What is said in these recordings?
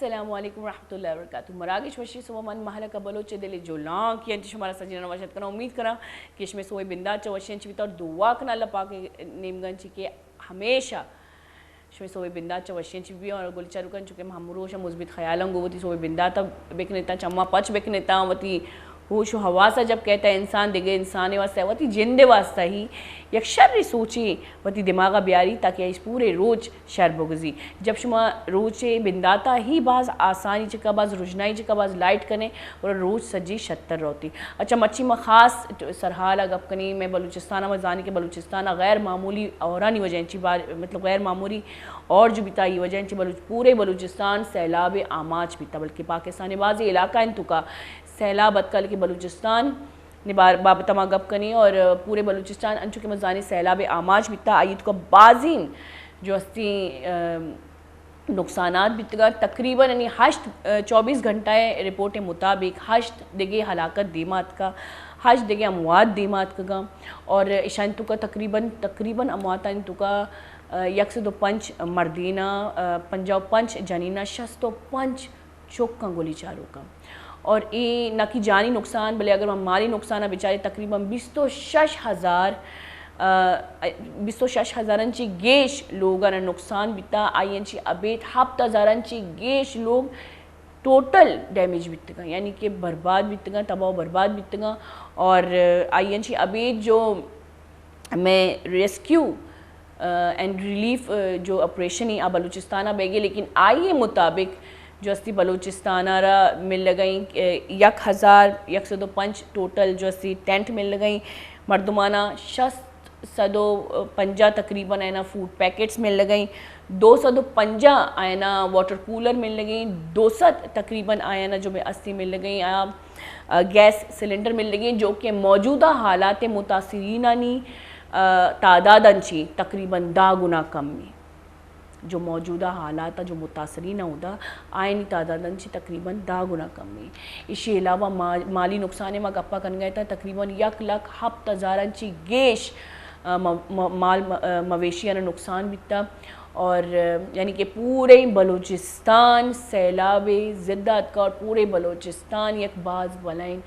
السلام علیکم ورحمۃ اللہ وبرکاتہ. مراگش وشی سومان محلہ کا بلوچ دل جولان کی انت شمارا سجنا وشت کرنا امید کرا کہ اس میں سوئے بندہ چوشین چویتا اور دعا کرنا اللہ پاک نیمگن چی کہ ہمیشہ اس میں سوئے بندہ چوشین چوی اور گل چارو کن چکے ہمروشا مثبت خیالوں گو وتی سوئے بندہ تا بکنیتا چما پچ بکنیتا وتی ہوش و حواسہ جب کہتا ہے انسان دیگے انسان واسطہ وتی جن دے واسطہ ہی یک شر سوچی وتی دماغہ بیاری تاکہ اس پورے روز شر بگزی. جب شما روز بنداتا ہی بعض آسانی چکا بعض رجنائی چکا بعض لائٹ کنے اور روز سجی شتر روتی. اچھا مچی میں خاص سرحالہ گپ کنی میں بلوچستانہ میں زانی کہ بلوچستانہ غیر معمولی اورانی وجہ انچی مطلب غیر معمولی اور جو بیتا یہ وجہ انچی پورے بلوچستان سیلاب آماج بیتا بلکہ پاکستان بعضی علاقہ انتو کا سیلاب اتکل کے بلوچستان بابتا ما گپ کنی اور پورے بلوچستان انچو کے مزانی سیلاب آماج بیتا آئیت کو بازین جو استی نقصانات بیتگا تقریباً یعنی 24 گھنٹہ رپورٹ مطابق 8 دیگے ہلاکت دیمات کا 8 دیگے اموات دیمات کا اور اشانتو کا تقریباً امواتا انتو کا 105 مردینہ 55 جنینہ 65 چوکاں گولی چاروں کا اور ای نہ کی جانی نقصان بلے اگر ہم مالی نقصانہ بیچارے تقریباً 26,000 انچی گیش لوگاں نقصان بیتا آئی انچی ابیت 7,000 انچی گیش لوگ ٹوٹل ڈیمیج بیتگا یعنی کہ برباد بیتگا تباہ و برباد بیتگا اور آئی انچی ابیت جو میں ریسکیو اینڈ ریلیف جو آپریشن ہی بلوچستانہ بیگے لیکن آئیے مطابق جو استی بلوچستانہ را مل لگئیں 1,105 ٹوٹل جو استی ٹینٹ مل لگئیں مردمانہ 650 تقریباً آئینہ فوڈ پیکٹس مل لگئیں 250 آئینہ واٹر کولر مل لگئیں 200 تقریباً آئینہ جو میں استی مل لگئیں گیس سلنڈر مل لگئیں جو کہ موجودہ حالات متاثرینانی تعداد انچی تقریباً 10 گنا کم میں جو موجودہ حالات جو متاثرین ہوتا آئینی تعداد انچی تقریباً 10 گنا کم میں. اسی علاوہ مالی نقصانے میں گپا کن گئے تھا تقریباً 1,07,000 انچی گیش مال مویشیاں نقصان بیتا اور یعنی کہ پورے بلوچستان سیلاب زدت کا اور پورے بلوچستان یک باز بلائن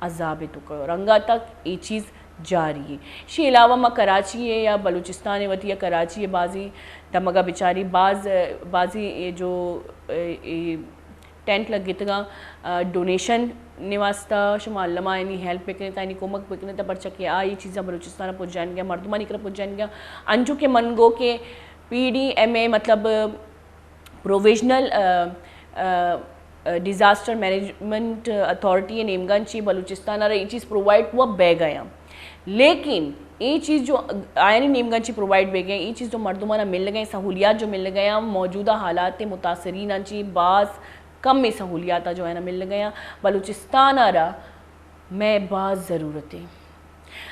عذاب تو رنگا تک یہ چیز جاری ہے. اسی علاوہ میں کراچی ہے یا بلوچستان وتی یا کراچی ہے بازی دمگا بیچاری بازی جو ٹینٹ لگ گتگا ڈونیشن نواستا شما علماء یعنی ہیلپ پکنے تا یعنی کومک پکنے تا پرچہ کہ یہ چیزیں بلوچستانہ پہنچ جائیں گیا مردمانی کرا پہنچ جائیں گیا انجو کے منگو کے PDMA مطلب پروویژنل ڈیزاسٹر مینجمنٹ اتھارٹی نیمگان چی بلوچستانہ رہا یہ چیز پرووائڈ ہوا بے گیا لیکن یہ چیز جو آئینی نیمگان چی پرووائڈ بے گئے یہ چیز جو مردمانہ مل گئے سہولیات جو مل گئے موجودہ حالات متاثرین چی بعض کم میں سہولیات جو ہے نا مل گئے بلوچستان رہا میں بعض ضرورتیں.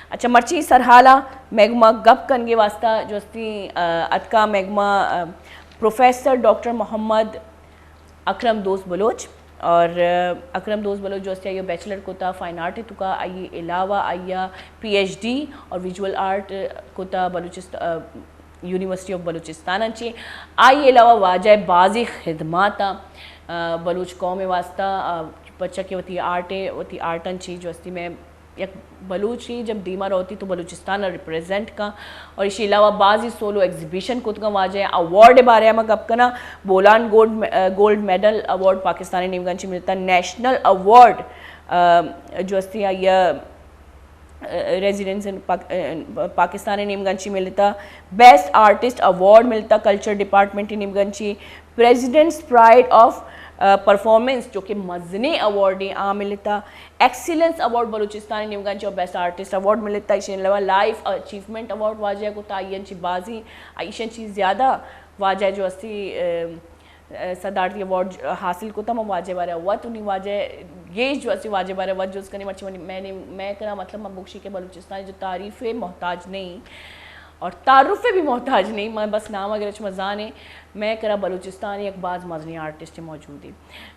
اچھا مرچی سرحالہ میگما گپ کنگے واسطہ جو استی اتکا میگما پروفیسر ڈاکٹر محمد اکرم دوست بلوچ اور اکرم دوست بلوچ جو استی آئیو بیچلر کو تا فائن آرٹ تو کا آئیے علاوہ آئیا PhD اور ویژول آرٹ کو تا یونیورسٹی آف بلوچستان انچے آئیے علاوہ واجہ بعضی خدمات بلوچ قوم واسطہ بچہ کے وتی آرٹ انچی جو استی میں یک بلوچی جب دیمہ ہوتی تو بلوچستان ریپریزنٹ کا اور اسی علاوہ بعضی سولو ایگزیبیشن کو تکا واجہ اوارڈ بارے میں گپ کنا بولان گولڈ میڈل اوارڈ پاکستانی نیمگانچی ملتا نیشنل اوارڈ جو استی آئیا ریزیڈنس پاکستانی نیمگانچی ملتا بیسٹ آرٹسٹ اوارڈ ملتا کلچر ڈپارٹمنٹ نیمگانچی پریزیڈنٹس پرائڈ آف پرفارمنس جو کہ مزنے اوارڈیں ملتا ایکسیلنس اوارڈ بلوچستانی نیمگانچی اور بیسٹ آرٹسٹ اوارڈ ملتا اسی علاوہ لائف اچیومنٹ اوارڈ واجہ کو تا آئین بازی آئیشن چیز زیادہ واجہ جو اسی صدارتی اوارڈ حاصل کو تا میں واجہ بارے وقت انہیں واجہ یہ جو اسی واجہ بارے وقت جو اس کا میں کہنا مطلب میں بکشی کے بلوچستانی جو تعریف محتاج نہیں اور تعارف بھی محتاج نہیں میں بس نام اگر مزانے میں کرا بلوچستانی ایک بعض مزنی آرٹسٹ موجود ہے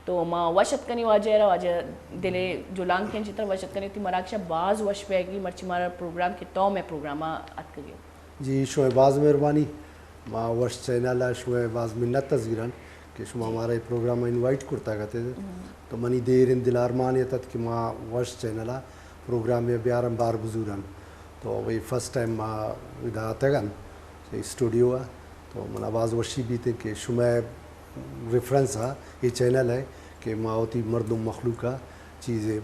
تو ماں وشت کنی واجہ واجہ دلے جو لانگ کین چیتر وشت کنی تھی مراکشہ بعض وش پہ گی مرچی مارا پروگرام کے تو میں پروگرام ات کر گیا جی شعیب باز مہربانی ماں وش چینل شعیب باز منت تذکرن کہ شما ہمارا پروگرام انوائٹ کرتا گتے تو منی دیر ان دلارمان یتت کہ ما وش چینلا پروگرام میں بیارم بار بزورن تو وہی فرسٹ ٹائم ما ادا تگن اسٹوڈیو تو من آواز وشی بھی تھے کہ شما ریفرنس یہ چینل ہے کہ ما ہوتی مردم مخلوقہ چیزیں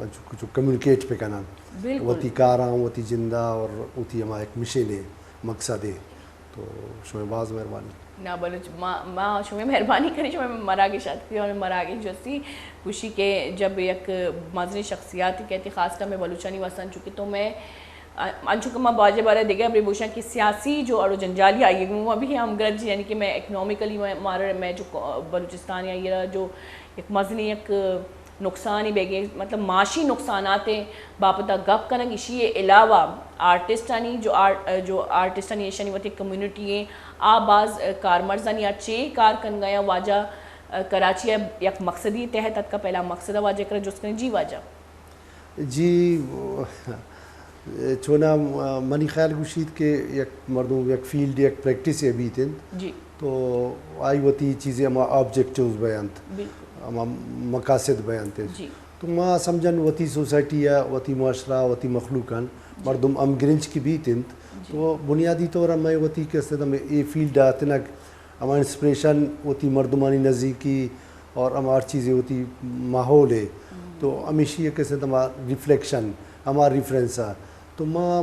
جو کمیونیکیٹ پہ کرنا وتی کاراں وتی زندہ اور وتی ہمارا ایک مشن ہے مقصد ہے تو شما باز مہربانی نا بلوچ ماں شما مہربانی کری شما مراگی شاد اور مراگی جو سی خوشی کے جب یک مازنی شخصیات کہتی خاص کر میں بلوچانی واسطن چکی تو میں انچو کہ میں باجے بارے دیکھا اپنی بوشن کی سیاسی جو اور جنجالی آئی ہے وہ بھی ہم گرج یعنی کہ میں اکنومیکلی میں جو بلوچستان یا یہ جو ایک مزنی ایک نقصان ہی بیگے مطلب معاشی نقصانات باپتہ گپ کرنگ اسی علاوہ آرٹسٹانی جو آرٹسٹانی ایشانی وقت کمیونٹی ہیں آباز کارمرزانی اچھے کار کن گیا واجہ کراچی یک مقصدی تحت کا پہلا مقصد واجہ کر جو اس نے جی واجہ جی چونا منی خیال گوشید کہ یک مردوں یک فیلڈ یک پریکٹس ہے بیتن جی تو آئی وتی چیزیں ہما آبجیکٹیوز بیانت ہما مقاصد بیانتے تو ما سمجھن وتی سوسائٹی یا وتی معاشرہ وتی مخلوقان مردم ام گرنچ کی بیتن تو بنیادی طور میں وتی کہتے ہیں اے فیلڈ آتنک ہما انسپریشن وتی مردمانی نزدیکی اور ہمار چیزیں وتی ماحول ہے تو ہمیشہ یہ کہتے ہیں ہمارا ریفلیکشن ہمارا ریفرنسا تو ماں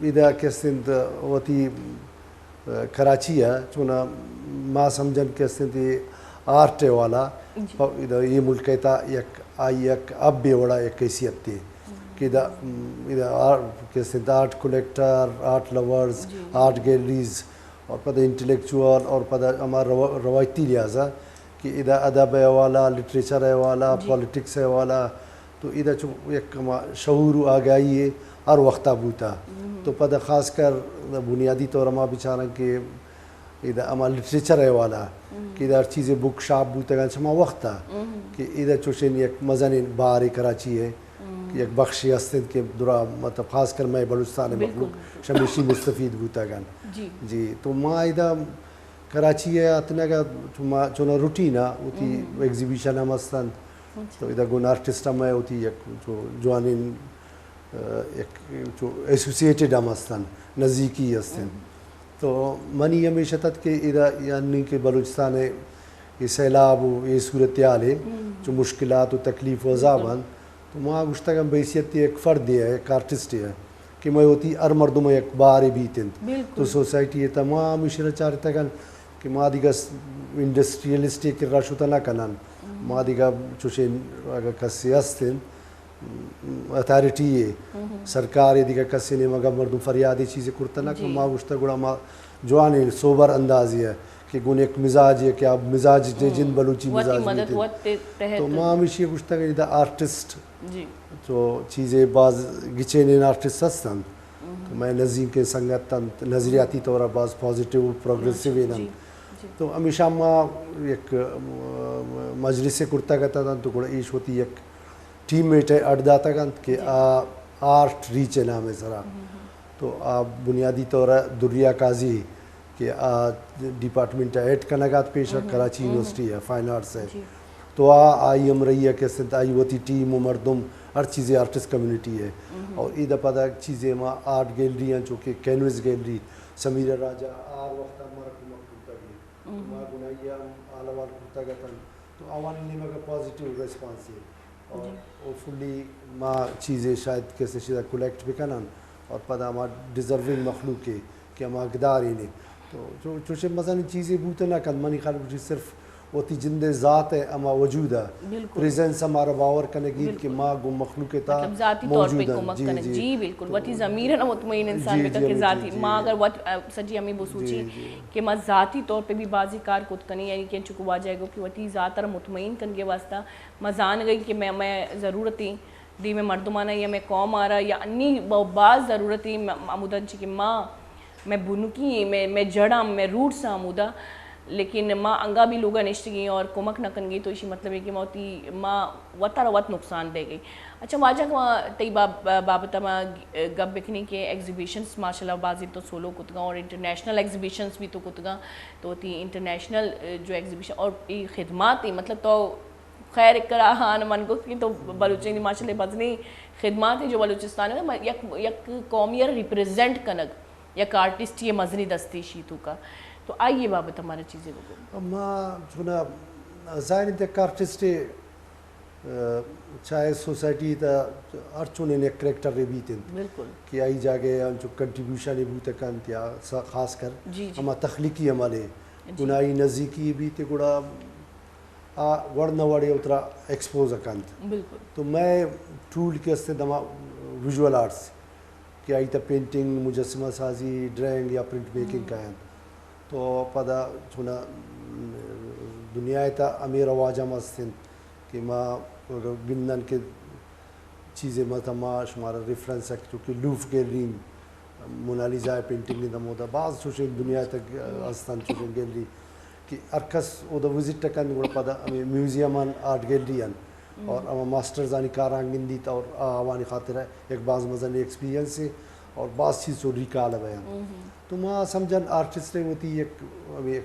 ادا کہتے ہیں وتی کراچی ہے چونا ماں سمجھن کہتے ہیں آرٹ والا یہ ملک تا یک آئی یک اب بے وڑا ایک حیثیت تھی کہ کہتے ہیں art collector art lovers art galleries اور پتہ انٹلیکچوئل اور پتہ ہمارا روایتی لہٰذا کہ ادا ادب ہے والا لٹریچر ہے والا پولیٹکس ہے والا تو ادا چو ایک شعور آگاہی ہے ہر وقتہ بوتا تو پتہ خاص کر بنیادی طور ہما بیچارہ کہ ادھر ہما لٹریچر ہے والا کہ ادھر چیزیں بک شاپ بوتا گا شما وقت تھا کہ ادھر چوشن یک مزن باہر کراچی ہے یک بخشی ہستند کہ درا مطلب خاص کر میں بلوچستان مخلوق شمیشی مستفید بوتا گا جی تو ماں ادھر کراچی ہے اتنا کا چونا روٹینا ہوتی ایگزیبیشن ہم ہستند تو ادھر گون آرٹسٹ ہم ہے ہوتی یک جو جوانین ایک جو ایسوسیٹیڈ ہم ہستند نزدیکی ہستند تو منی ہمیشہ تک کہ ادھر یعنی کہ بلوچستان ہے یہ سیلاب و یہ صورتحال ہے جو مشکلات و تکلیف و عذابان تو ماں گشتگم بحیثیت ایک فرد ہے ایک آرٹسٹ ہے کہ میں ہوتی ہر مردوں میں ایک بار بیتن تو سوسائٹی ہے تمام اشرہ چارتا گن کہ ماں دیگا انڈسٹریلسٹی راشوتا نہ کنن ماں دیگا چوشے اگر کسی ہستن اتھارٹی ہے سرکار ہے دیگا کسی نے مگا مردوں فریادی چیزیں کرتا نہ کہ ماں گشتا گوڑا ماں جوان سوبر اندازی ہے کہ گون ایک مزاج ہے کہ آپ مزاج دے جن بلوچی مزاج بیتے تو ماں ہمیشہ گشتا گا دا آرٹسٹ جو چیزیں بعض گچینین آرٹسٹ ہستن تو میں نظیم کے سنگت نظریاتی طور بعض پازیٹیو پروگریسیو ہیں تو ہمیشہ ماں ایک مجلس سے کرتا گتا تھا تو گوڑا ایش ہوتی ایک ٹیم میٹ ہے اڑداتا گا کہ آرٹ ریچ ہے نام ہے سرا تو آپ بنیادی طور دریا قاضی کہ ڈپارٹمنٹ ایڈ کنگات پیش کراچی یونیورسٹی ہے فائن آرٹس ہے تو آئی ہم رہی ہے کہ آئی ہوتی ٹیم و مردم ہر چیزیں آرٹسٹ کمیونٹی ہے اور ای دفعہ دا چیزیں ماں آرٹ گیلری ہیں جو کہ کینوس گیلری سمیرہ راجہ آر وقت مرکو مکتا گئی ماں گناہی آلہ وال کرتا گتا تو آوانی نے مگا پازیٹیو ریسپانس ہے اور فلی ماں چیزیں شاید کیسے شدہ کولیکٹ بکنن اور پتہ ہمارا ڈیزرونگ مخلوق ہے کہ ہم اقدار ہی نہیں تو چوشے مثلا چیزیں بوتے نہ کن منی خیال مجھے صرف ہوتی جند ذات ہے اما وجود ہے پریزنس ہمارا باور کرنے گی کہ ماں گو مخلوق تا موجود ہے جی بالکل وتی ضمیر ہے نا مطمئن انسان میں کہ ذاتی ماں اگر وقت سجی ہمیں وہ سوچی کہ ماں ذاتی طور پہ بھی بازی کار کت کنی یعنی کہ چکو آ جائے گا کہ وتی ذات اور مطمئن کن کے واسطہ میں جان گئی کہ میں ضرورتی دی میں مردمانہ یا میں قوم آ رہا یا انی بعض ضرورتی معمودن چی کہ ماں میں بنکی میں جڑا میں روٹ سا عمودہ لیکن ماں انگا بھی لوگا نشت گئی اور کمک نہ کن گئی تو اسی مطلب ہے کہ موتی ماں وطا روت نقصان دے گئی. اچھا واجہ کو تئی بابتا ماں گب بکھنی کے ایگزیبیشنس ماشاء اللہ بازی تو سولو کتگا اور انٹرنیشنل ایگزیبیشنس بھی تو کتگا تو تی انٹرنیشنل جو ایگزیبیشن اور یہ خدمات ہی مطلب تو خیر کرا ہان من کو کی تو بلوچستان ماشاء اللہ بزنی خدمات ہی جو بلوچستان ہے یک قومی ریپریزنٹ کنگ یک آرٹسٹ یہ مزنی دستی شیتو کا. تو آئیے بابت ہمارا چیزیں بگو. ما چونا ظاہر انت آرٹسٹ چاہے سوسائٹی تا ارچون نے کریکٹر ری بیتن بالکل کہ آئی جاگے جو کنٹریبیوشن بوتے کانت یا خاص کر ہما تخلیقی ہمارے گنائی نزدیکی بھی تے گڑا وڑنا وڑے اترا ایکسپوز کانت. بالکل تو میں ٹول کے استے دما ویژول آرٹس کہ آئی تا پینٹنگ مجسمہ سازی ڈرائنگ یا پرنٹ میکنگ کا ہیں تو پدا چونا دنیا تا امیر واجہ مستن کہ ماں گندن کے چیزیں متا ماں شمارا ریفرنس ہے چونکہ لوف گیلری مونالیزا پینٹنگ نہیں دم ہوتا بعض چوشیں دنیا تک آستان چوشیں گیلری کہ ارکس او دا وزٹ ٹکن گوڑا پدا ہمیں میوزیم آرٹ گیلری ہیں اور ہمیں ماسٹرز آنی کاران گندی تا اور آوانی خاطر ہے ایک بعض مزنی ایکسپیرینس ہے اور بعض چیز سو ریکال ہے. تو ماں سمجھن آرٹسٹ ہوتی ایک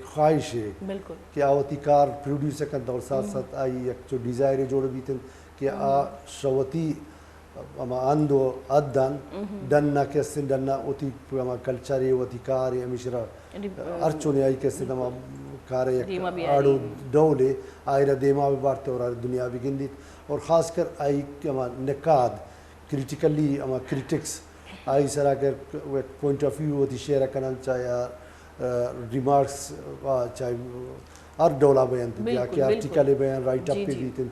خواہش ہے بالکل کہ آوتی کار پروڈیوس کن اور ساتھ ساتھ آئی ایک جو ڈیزائر جوڑ بھی تھے کہ آ شوتی اما اندو ادن ڈننا کیسے ڈننا اوتی اما کلچر ہے اوتی کار ہے مشرا ارچونے آئی کیسے دما کار ہے آڑو ڈولے آئرہ دیما بھی بارتے اور دنیا بھی گندیت اور خاص کر آئی اما نقاد کریٹیکلی اما کریٹکس آئی سرا کر پوائنٹ آف ویو ہوتی شیئر کرنا چاہے ریمارکس چاہے ہر ڈولا بیان تھے یا کہ آرٹیکل بیان رائٹ اپ پہ بھی تھے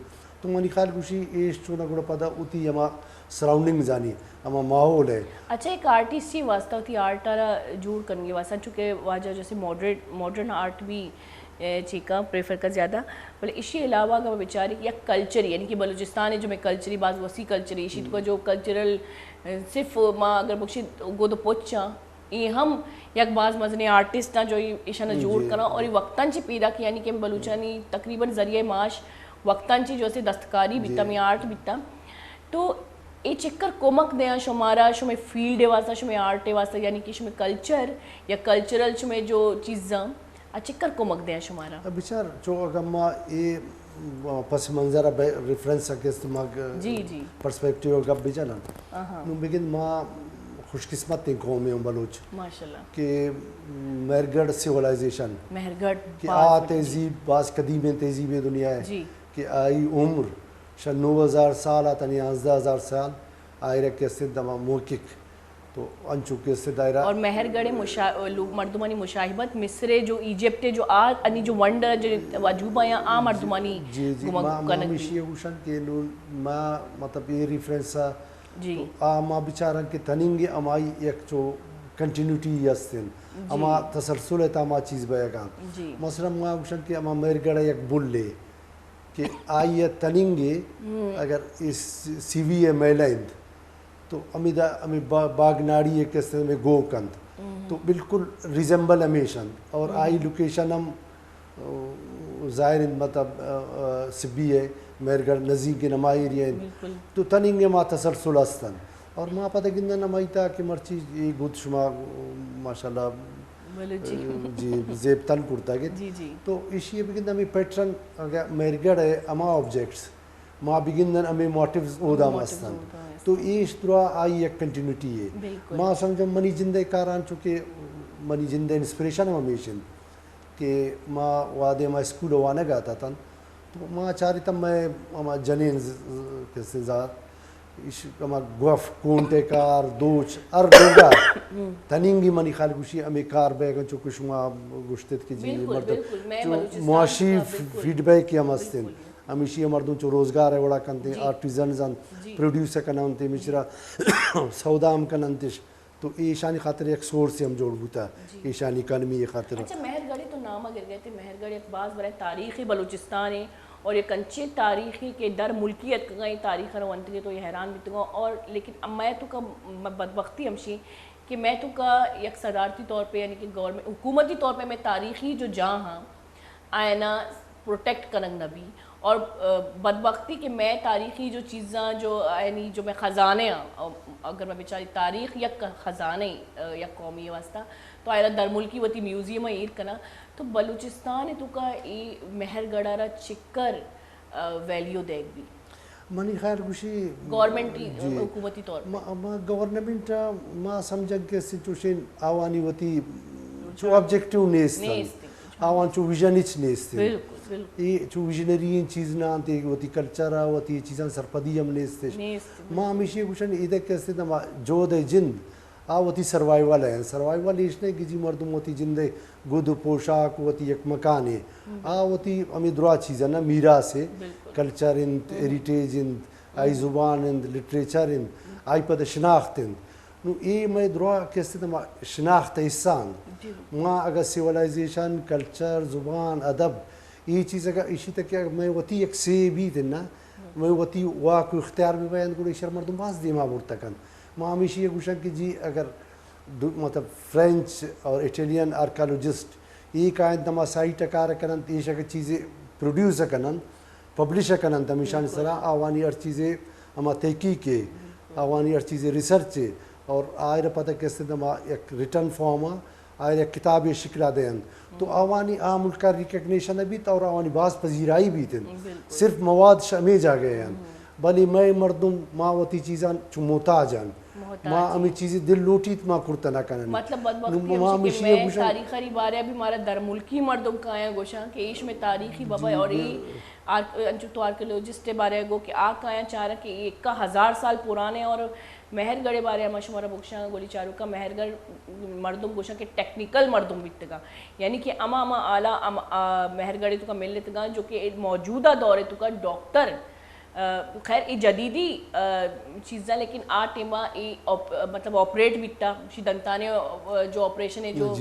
تو منی خیال کچھ ایش چونا گوڑا پتا ہوتی ہما سراؤنڈنگ زانی ہما ماحول ہے. اچھا ایک آرٹسٹ ہی واسطہ ہوتی آرٹ آرہ جوڑ کرنگی واسطہ چونکہ واجہ جیسے ماڈرن آرٹ بھی چیکا پریفر کر زیادہ بلے اسی علاوہ اگر بیچاری یا کلچر یعنی کہ بلوچستان ہے جو میں کلچری بعض وسیع کلچری اسی کو جو کلچرل صرف ماں اگر بخشی گو تو پوچھا یہ ہم یک بعض مزنے آرٹسٹ جو ایشانہ جوڑ کرنا اور یہ وقتاً چی پیدا کی یعنی کہ بلوچانی تقریباً ذریعہ معاش وقتاً چی جو سے دستکاری بیتا میں آرٹ بیتا تو یہ چکر کومک دیا شمارا شمیں فیلڈ واسطہ شمیں آرٹ واسطہ یعنی کہ شمیں کلچر یا کلچرل شمیں جو چیزاں چکر کومک دیا شمارا بچار جو اگر ما یہ پس منظر ریفرنس کے استعمال پرسپیکٹیو گپ بھی جانا نو بگن ما خوش قسمت تین قومی ہوں بلوچ ماشاءاللہ کہ مہرگڑھ سیولائزیشن کہ تہذیب بعض قدیم تہذیب دنیا ہے کہ آئی عمر شاید 9000 سال آتا نہیں 11000 سال آئی رکھے سے دما موکک تو انچو کے سے دائرہ اور مہرگڑھ مردمانی مشاہبت مصر جو ایجپٹ جو آنی جو ونڈر جو واجوبہ یا مردمانی مامیشی ہوشن کہ ما مطلب یہ ریفرنسا ما بیچارن کے تنینگی امائی ایک جو کنٹینیوٹی یستن اما تسلسل ہے تا ما چیز بیگان مثلا ما ہوشن کہ اما مہرگڑھ ایک بل لے کہ آئی تنینگی اگر سی وی اے میلائند تو امی باغ ناڑی ہے کس میں گو کند تو بالکل ریزمبل ہمیشن اور آئی لوکیشن ہم ظاہر مطلب سبی ہے مہرگڑھ نزدیک کے نمائی رہی ہیں تو تنینگے ما تسلسل استن اور ما پتہ گندن نمائی تا کہ مرچی یہ گود شما ماشاءاللہ جی زیب تن پڑتا گئے تو اسی بگندن ہمیں پیٹرن مہرگڑھ ہے اما آبجیکٹس ما بگندن ہمیں موٹیوز اودا مستن تو یہ اس طرح آئی ایک کنٹینیوٹی ہے ما سمجھا منی جندے کاران چونکہ منی جندے انسپریشن ہمیشن کہ ما وعدے ما اسکول وانا گاتا تھا تو ما چاری تم میں اما جنین کسی ذات اما گوف کونٹے کار دوچ ار دوگا تنینگی منی خالی گوشی امی کار بیگن چونکہ شما گوشتت کی جی مرد معاشی فیڈ بیک کی ہم استن ہمیشی مردوں چو روزگار ہے وڑا کنتے آرٹیزنز پروڈیوسر کنانتے مشرا سودام کنانتش تو ایشانی خاطر ایک سورس سے ہم جوڑ بوتا ایشانی اکانومی خاطر. اچھا مہرگڑھ تو نامہ گر گئے تھے مہرگڑھ ایک بعض برای تاریخی بلوچستان ہے اور ایک انچے تاریخی کے در ملکیت گئی تاریخ روانتے کے تو یہ حیران بھی تو اور لیکن میں تو کا بدبختی ہمشی کہ میں تو کا یک صدارتی طور پہ یعنی کہ گورنمنٹ حکومتی طور پہ میں تاریخی جو جہاں ہاں آئنا پروٹیکٹ کرنگ نبی اور بدبختی کہ میں تاریخی جو چیزاں جو یعنی جو میں خزانے اگر میں بیچاری تاریخ یا خزانے یا قومی واسطہ تو آئرہ در ملکی وتی میوزیم ایر کنا تو بلوچستان تو کا ای مہر گڑارا چکر ویلیو دیکھ بھی منی خیر گوشی گورنمنٹی حکومتی طور ما گورنمنٹ ما سمجھن کے سچویشن آوانی وتی چو آبجیکٹیو نیستن آوان چو ویژن اچ نیستن ای چو ویژنری ان چیز نہ انتے وتی کلچر وتی چیزاں سرپدی ہم نیستش ما ہمیشہ گوشن ایدہ کہتے تھا جو دے جند وتی سروائیول ہے سروائیول اس نے کہ جی مردم وتی جندے گود پوشاک وتی ایک مکان ہے وتی ہمیں درا چیزیں نا میراث ہے کلچر اند ہیریٹیج اند آئی زبان اند لٹریچر اند آئی پتہ شناخت اند نو ای میں درا کہتے تھا شناخت انسان ما اگر سیولائزیشن کلچر زبان ادب یہ چیز اگر اسی تک کہ میں وتی ایک سے بھی تھے نا میں وتی واقع اختیار بھی بیان کرو اشار مردم باز دیما بورتا کن ما ہمیشہ یہ گوشن کہ جی اگر مطلب فرینچ اور ایٹیلین آرکیالوجسٹ یہ کائن تما سائٹ کار کنن یہ اگر چیزیں پروڈیوس کنن پبلش کنن تمیشان سرا آوانی ہر چیزیں اما تحقیق ہے آوانی ہر چیزیں ریسرچ ہے اور آئر پتہ کیسے تما ایک ریٹرن فارم آئر ایک کتاب شکلہ دین تو آوانی عام ملک کا ریکگنیشن بھی تھا اور آوانی باز پذیرائی بھی تھے صرف مواد شامل جا گئے ہیں بلی میں مردم ما وتی چیزاں چو محتاج ہیں ما ہمیں چیزیں دل لوٹیت ما کرتا نہ کرنے مطلب بدبختی ہمشی کہ میں تاریخی بارے ابھی ہمارا در ملکی مردم کا آیا گوشاں کہ ایش میں تاریخی بابا اور انچو تو آرکیولوجسٹ بارے گو کہ آکھ آیا چاہ رہا کہ ایک کا 1000 سال پرانے اور مہر گڑے بارے ہمیں شمارا بکشاں گولی چارو کا مہر گڑ مردم گوشاں کہ ٹیکنیکل مردم بیتگا یعنی کہ اما اعلیٰ مہر گڑے تو کا مل لیتگا جو کہ موجودہ دورے تو کا ڈاکٹر خیر ای جدیدی چیزاں لیکن آ ٹیما ای مطلب آپریٹ بیٹا دنتانے جو آپریشن ہے جو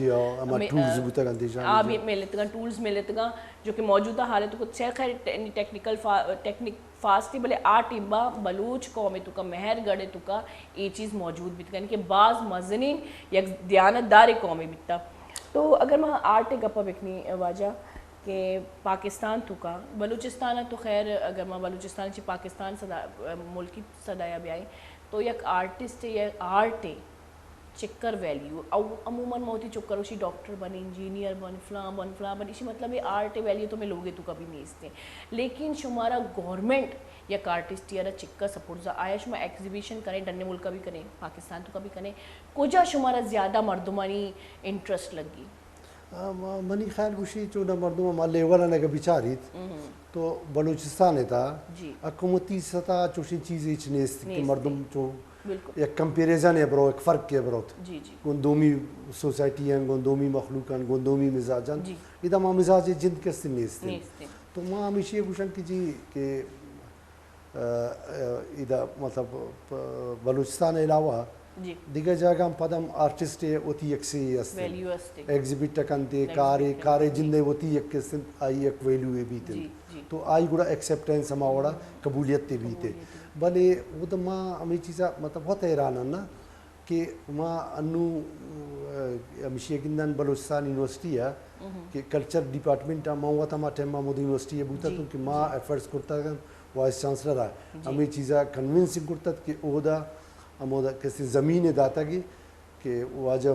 ملتگا ٹولز ملتگا جو کہ موجودہ حالت کو خیر ٹیکنیکل ٹیکنیک فاسٹی بلے آ ٹیما بلوچ قومی تو کا مہر گڑے تو کا یہ چیز موجود بیتگا یعنی کہ بعض مزنین یک دیانت دار قومی بیتا تو اگر میں آرٹ گپا بکنی واجہ کہ پاکستان تو کا بلوچستان تو خیر اگر میں بلوچستان چی پاکستان ملکی صدایا بھی آئی تو یک آرٹسٹ یا آرٹ ہے چکر ویلیو او عموماً موتی چکر اسی ڈاکٹر بن انجینئر بن فلاں بن اسی مطلب یہ آرٹ ویلیو تو میں لوگے تو کبھی نہیں استے لیکن شمارا گورنمنٹ یک آرٹسٹ یا چکر سپورٹزا آیا شما ایگزیبیشن کریں ڈننے ملک کا بھی کریں پاکستان تو کا بھی کریں کجا شمارا زیادہ مردمانی انٹرسٹ لگی منی خیال گوشی چو نہ مردم ہم لیولا نہ بیچاریت تو بلوچستان تھا حکومتی سطح چوشی چیز اچ نیست کہ مردم چو ایک کمپیریزن ہے برو ایک فرق ہے برو گندومی سوسائٹی ہیں گندومی مخلوقان گندومی مزاجان ادھا ما مزاج جند کس نیست تو ما ہمیشہ گوشن کی جی کہ ادھا مطلب بلوچستان علاوہ دیگر جگہ ہم پدم آرٹسٹ ہے ہوتی ایک سے ایگزیبٹ کنتے کارے جندے ہوتی ایک قسم آئی ایک ویلیو ہے بھی تھے تو آئی گوڑا ایکسیپٹینس ہما وڑا قبولیت تے بھی تھے بلے وہ تو ماں ہمیں چیزا مطلب بہت حیران ہے نا کہ ماں انو ہمیشہ گندن بلوچستان یونیورسٹی ہے کہ کلچر ڈپارٹمنٹ ماں ہوا تھا ماں ٹیم محمود یونیورسٹی ہے بوتا تو کہ ماں ایفرٹس کرتا ہے وائس چانسلر ہے ہمیں چیزا کنونسنگ کرتا کہ عہدہ ہمودہ کسی زمین داتا گی کہ واجہ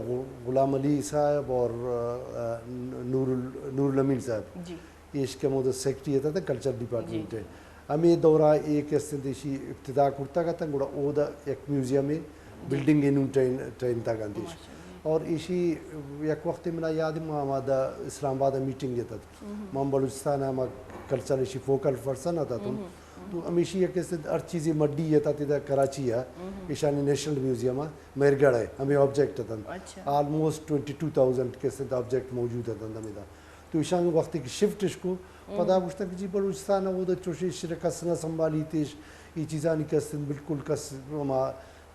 غلام علی صاحب اور نور الامین صاحب عشق مودہ سیکٹری تھا کلچر ڈپارٹمنٹ ہے ہمیں دورہ ایک دیشی ابتدا کرتا گا تھا گوڑا عہدہ ایک میوزیم میں بلڈنگ انہوں ٹرین تھا گاندیش اور اسی ایک وقت میں یاد ہے ہمارا اسلام آباد میٹنگ یہ تھا مام بلوچستان ہمارا کلچر اسی فوکل پرسن آتا تو ہمیشہ یہ کہ ہر چیزیں مڈی یہ تھا تیدہ کراچی ہے ایشانی نیشنل میوزیم ہے مہرگڑھ ہے ہمیں آبجیکٹ تھا آلموسٹ 22,000 کے ساتھ آبجیکٹ موجود ہے تھا تو ایشانی وقت کی شفٹ اس کو پتا پوچھتا کہ جی بلوچستان ہے وہ تو چوشی شرکت نہ سنبھالی تیش یہ چیزاں نہیں کسن بالکل کس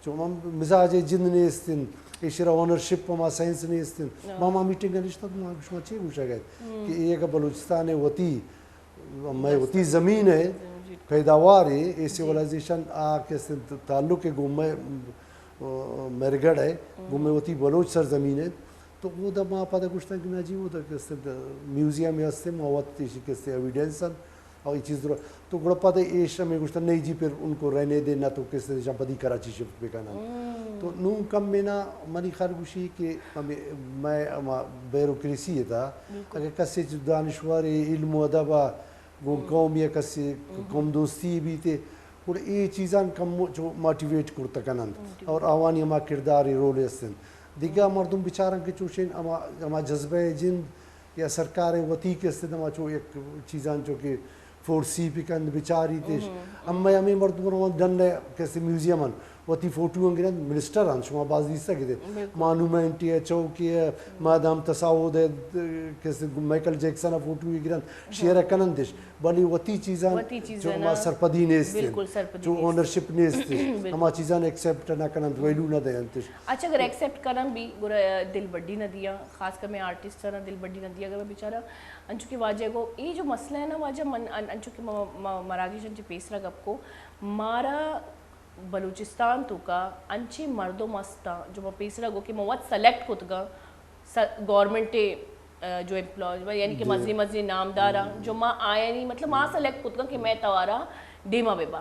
جو مزاج جند نہیں استن ایشرا اونرشپ ہما سائنس نہیں استن ماما میٹنگ نشتا تو ماں کچھ مچے گوشا گئے کہ ایک بلوچستان ہے وتی زمین ہے پیداوار ہے اے سیولائزیشن کے تعلق ہے گمے مرگڑ ہے گمے ہوتی بلوچ سرزمین ہے تو وہ دا ما پتہ گوشتن کہ نجی وہ دا کستے میوزیم ہستے موت تیشی کستے ایویڈنسن اور یہ چیز تو گڑا پتہ ایش میں گوشتن نہیں جی پھر ان کو رہنے دینا تو کستے جب بدی کراچی شفٹ پہ کنا تو نو کم میں نا منی خرگوشی کہ میں بیروکریسی تھا اگر کسی دانشور علم و ادب قوم یا کسی قوم دوستی بھی تھے اور یہ چیزاں کم جو موٹیویٹ کرتا کنند اور آوانی ہما کردار رول ہستن دیگا مردم بیچارن کے چوشین اما جذبہ جند یا سرکار وطی کے استد اما چو ایک چیزاں جو کہ فورسی پکند بیچاری تیش اما ہمیں مردم رو ڈن کیسے میوزیمن وطی فوٹو انگرن منسٹر ہن شما باز دیستا کہ دے مانومنٹ ہے چوکی ہے مادام تصاود ہے کیسے مائیکل جیکسن فوٹو انگرن شیئر کنن دیش بلی وطی چیزاں جو ہما سرپدی نیستن جو اونرشپ نیستن ہما چیزاں ایکسیپٹ نہ کنن ویلو نہ دیں تیش اچھا اگر ایکسیپٹ کرن بھی گورا دل بڑی نہ دیا خاص کر میں آرٹسٹ نہ دل بڑی نہ دیا اگر میں بیچارہ انچو کی واجہ کو یہ جو مسئلہ ہے نا واجہ انچو کی مراکش انچو پیسرا گپ کو مارا بلوچستان تو کا انچے مردوں مستا جو میں پیسرا گو کہ موت سلیکٹ کت گا گورنمنٹ جو امپلائی یعنی کہ مزی نامدارا جو ماں آیا نہیں مطلب ماں سلیکٹ کت گا کہ میں توارا ڈیما بیبا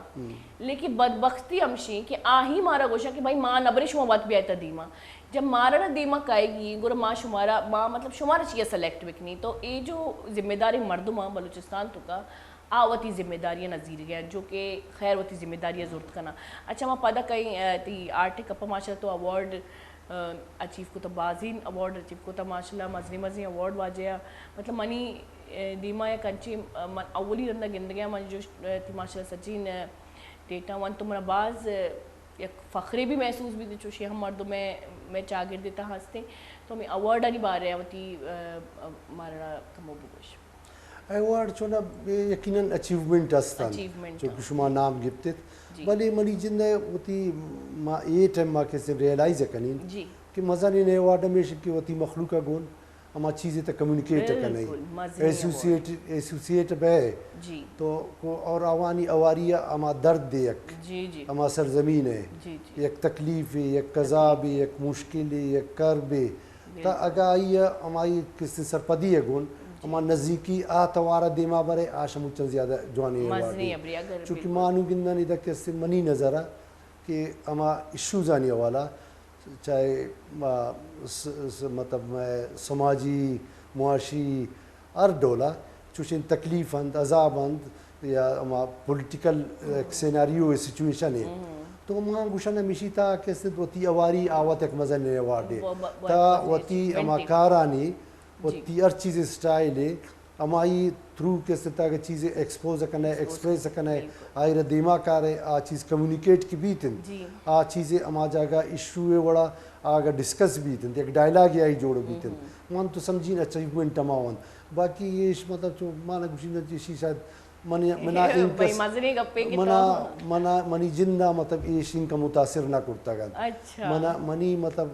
لیکن بدبختی ہمشی کہ آہی مارا گوشا کہ بھائی ماں نبری شما بات بھی آئیتا دیما جب مارا نا دیما کائے گی گورا ماں شمارا ماں مطلب شمارا چیئے سلیکٹ بکنی تو یہ جو ذمہ داری مردوں ماں بلوچستان تو کا آوتی ذمہ داریاں نظیر گیا جو کہ خیر وتی ذمہ داریاں ضرورت کرنا اچھا ماں پادہ کہیں تی آرٹک اپا ماشاء تو اوارڈ اچیو کو تو بازین اوارڈ اچیو کو تو ماشاء اللہ مزنی اوارڈ واجیا مطلب منی دیما یا کنچی اولی رندہ گند گیا من جو تی ماشاء اللہ سچین ڈیٹا ون تو مرا باز یک فخری بھی محسوس بھی جو شیخ مردوں میں چاگر دیتا ہستے تو ہمیں اوارڈ آنی بار رہے ہوتی مارا کمو بگوش ایوارڈ چونا یقیناً اچیومنٹ ہستن جو کہ شما نام گفت بلی منی جندہ ہوتی ما یہ ٹائم ما کسی ریالائز ہے کنین کہ مزان ان ایوارڈ میں شکی ہوتی مخلوقہ گون اما چیزیں تا کمیونکیٹ کنے ایسوسیٹ بے تو اور آوانی اواریہ اما درد دے یک اما سرزمین ہے یک تکلیف ہے یک قذاب ہے یک مشکل ہے یک کرب ہے تا اگا آئیہ اما کسی سرپدی ہے گون اما نزدیکی آتوارا دیما برے آشم اچھن زیادہ جوانی ایوارڈ چونکہ مانو گندہ نہیں دا کسی منی نظرہ کہ اما ایشوز آنی والا چاہے مطلب سماجی معاشی ہر ڈولا چوشن تکلیف اند عذاب اند یا اما پولیٹیکل سیناریو سچویشن ہے تو ماں گوشن ہمیشی تا کسی دوتی اواری آوات ایک مزن ایوارڈ ہے تا وتی اما کارانی وتی ہر چیز سٹائل ہے ہمائی تھرو کیسے تاکہ چیزیں ایکسپوز کرنا ہے ایکسپریس کرنا ہے آئی ردیما کار ہے آ چیز کمیونیکیٹ کی بھی تن آ چیزیں اما جاگا ایشو ہے وڑا آگا ڈسکس بھی تن ایک ڈائلاگ آئی جوڑ بھی تن مان تو سمجھین اچیومنٹ تماون باقی یہ مطلب جو مانا گوشین جیسی شاید منی جندہ مطلب ایشین کا متاثر نہ کرتا گا منی مطلب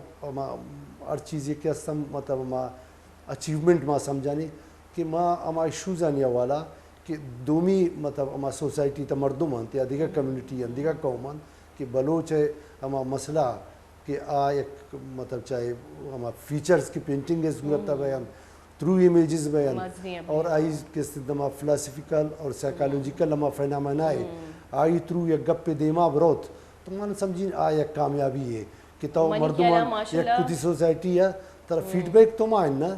ہر چیز یہ کیا مطلب ما اچیومنٹ ما سمجھانی کہ ماں اما ایشوز آنی والا کہ دومی مطلب اما سوسائٹی تا مردم ہن یا دیگر کمیونٹی ہن دیگر قوم ہن کہ بلوچ ہے اما مسئلہ کہ ایک مطلب چاہے اما فیچرز کی پینٹنگ ہے ضرورت بیان تھرو امیجز بیان اور آئی کس دما فلسفیکل اور سائیکالوجیکل اما فینامنا ہے آئی تھرو یک گپ پہ دیما بروت تو مان سمجھین ایک کامیابی ہے کہ تو مردم یک کتی سوسائٹی ہے تر فیڈ بیک تو مائن نا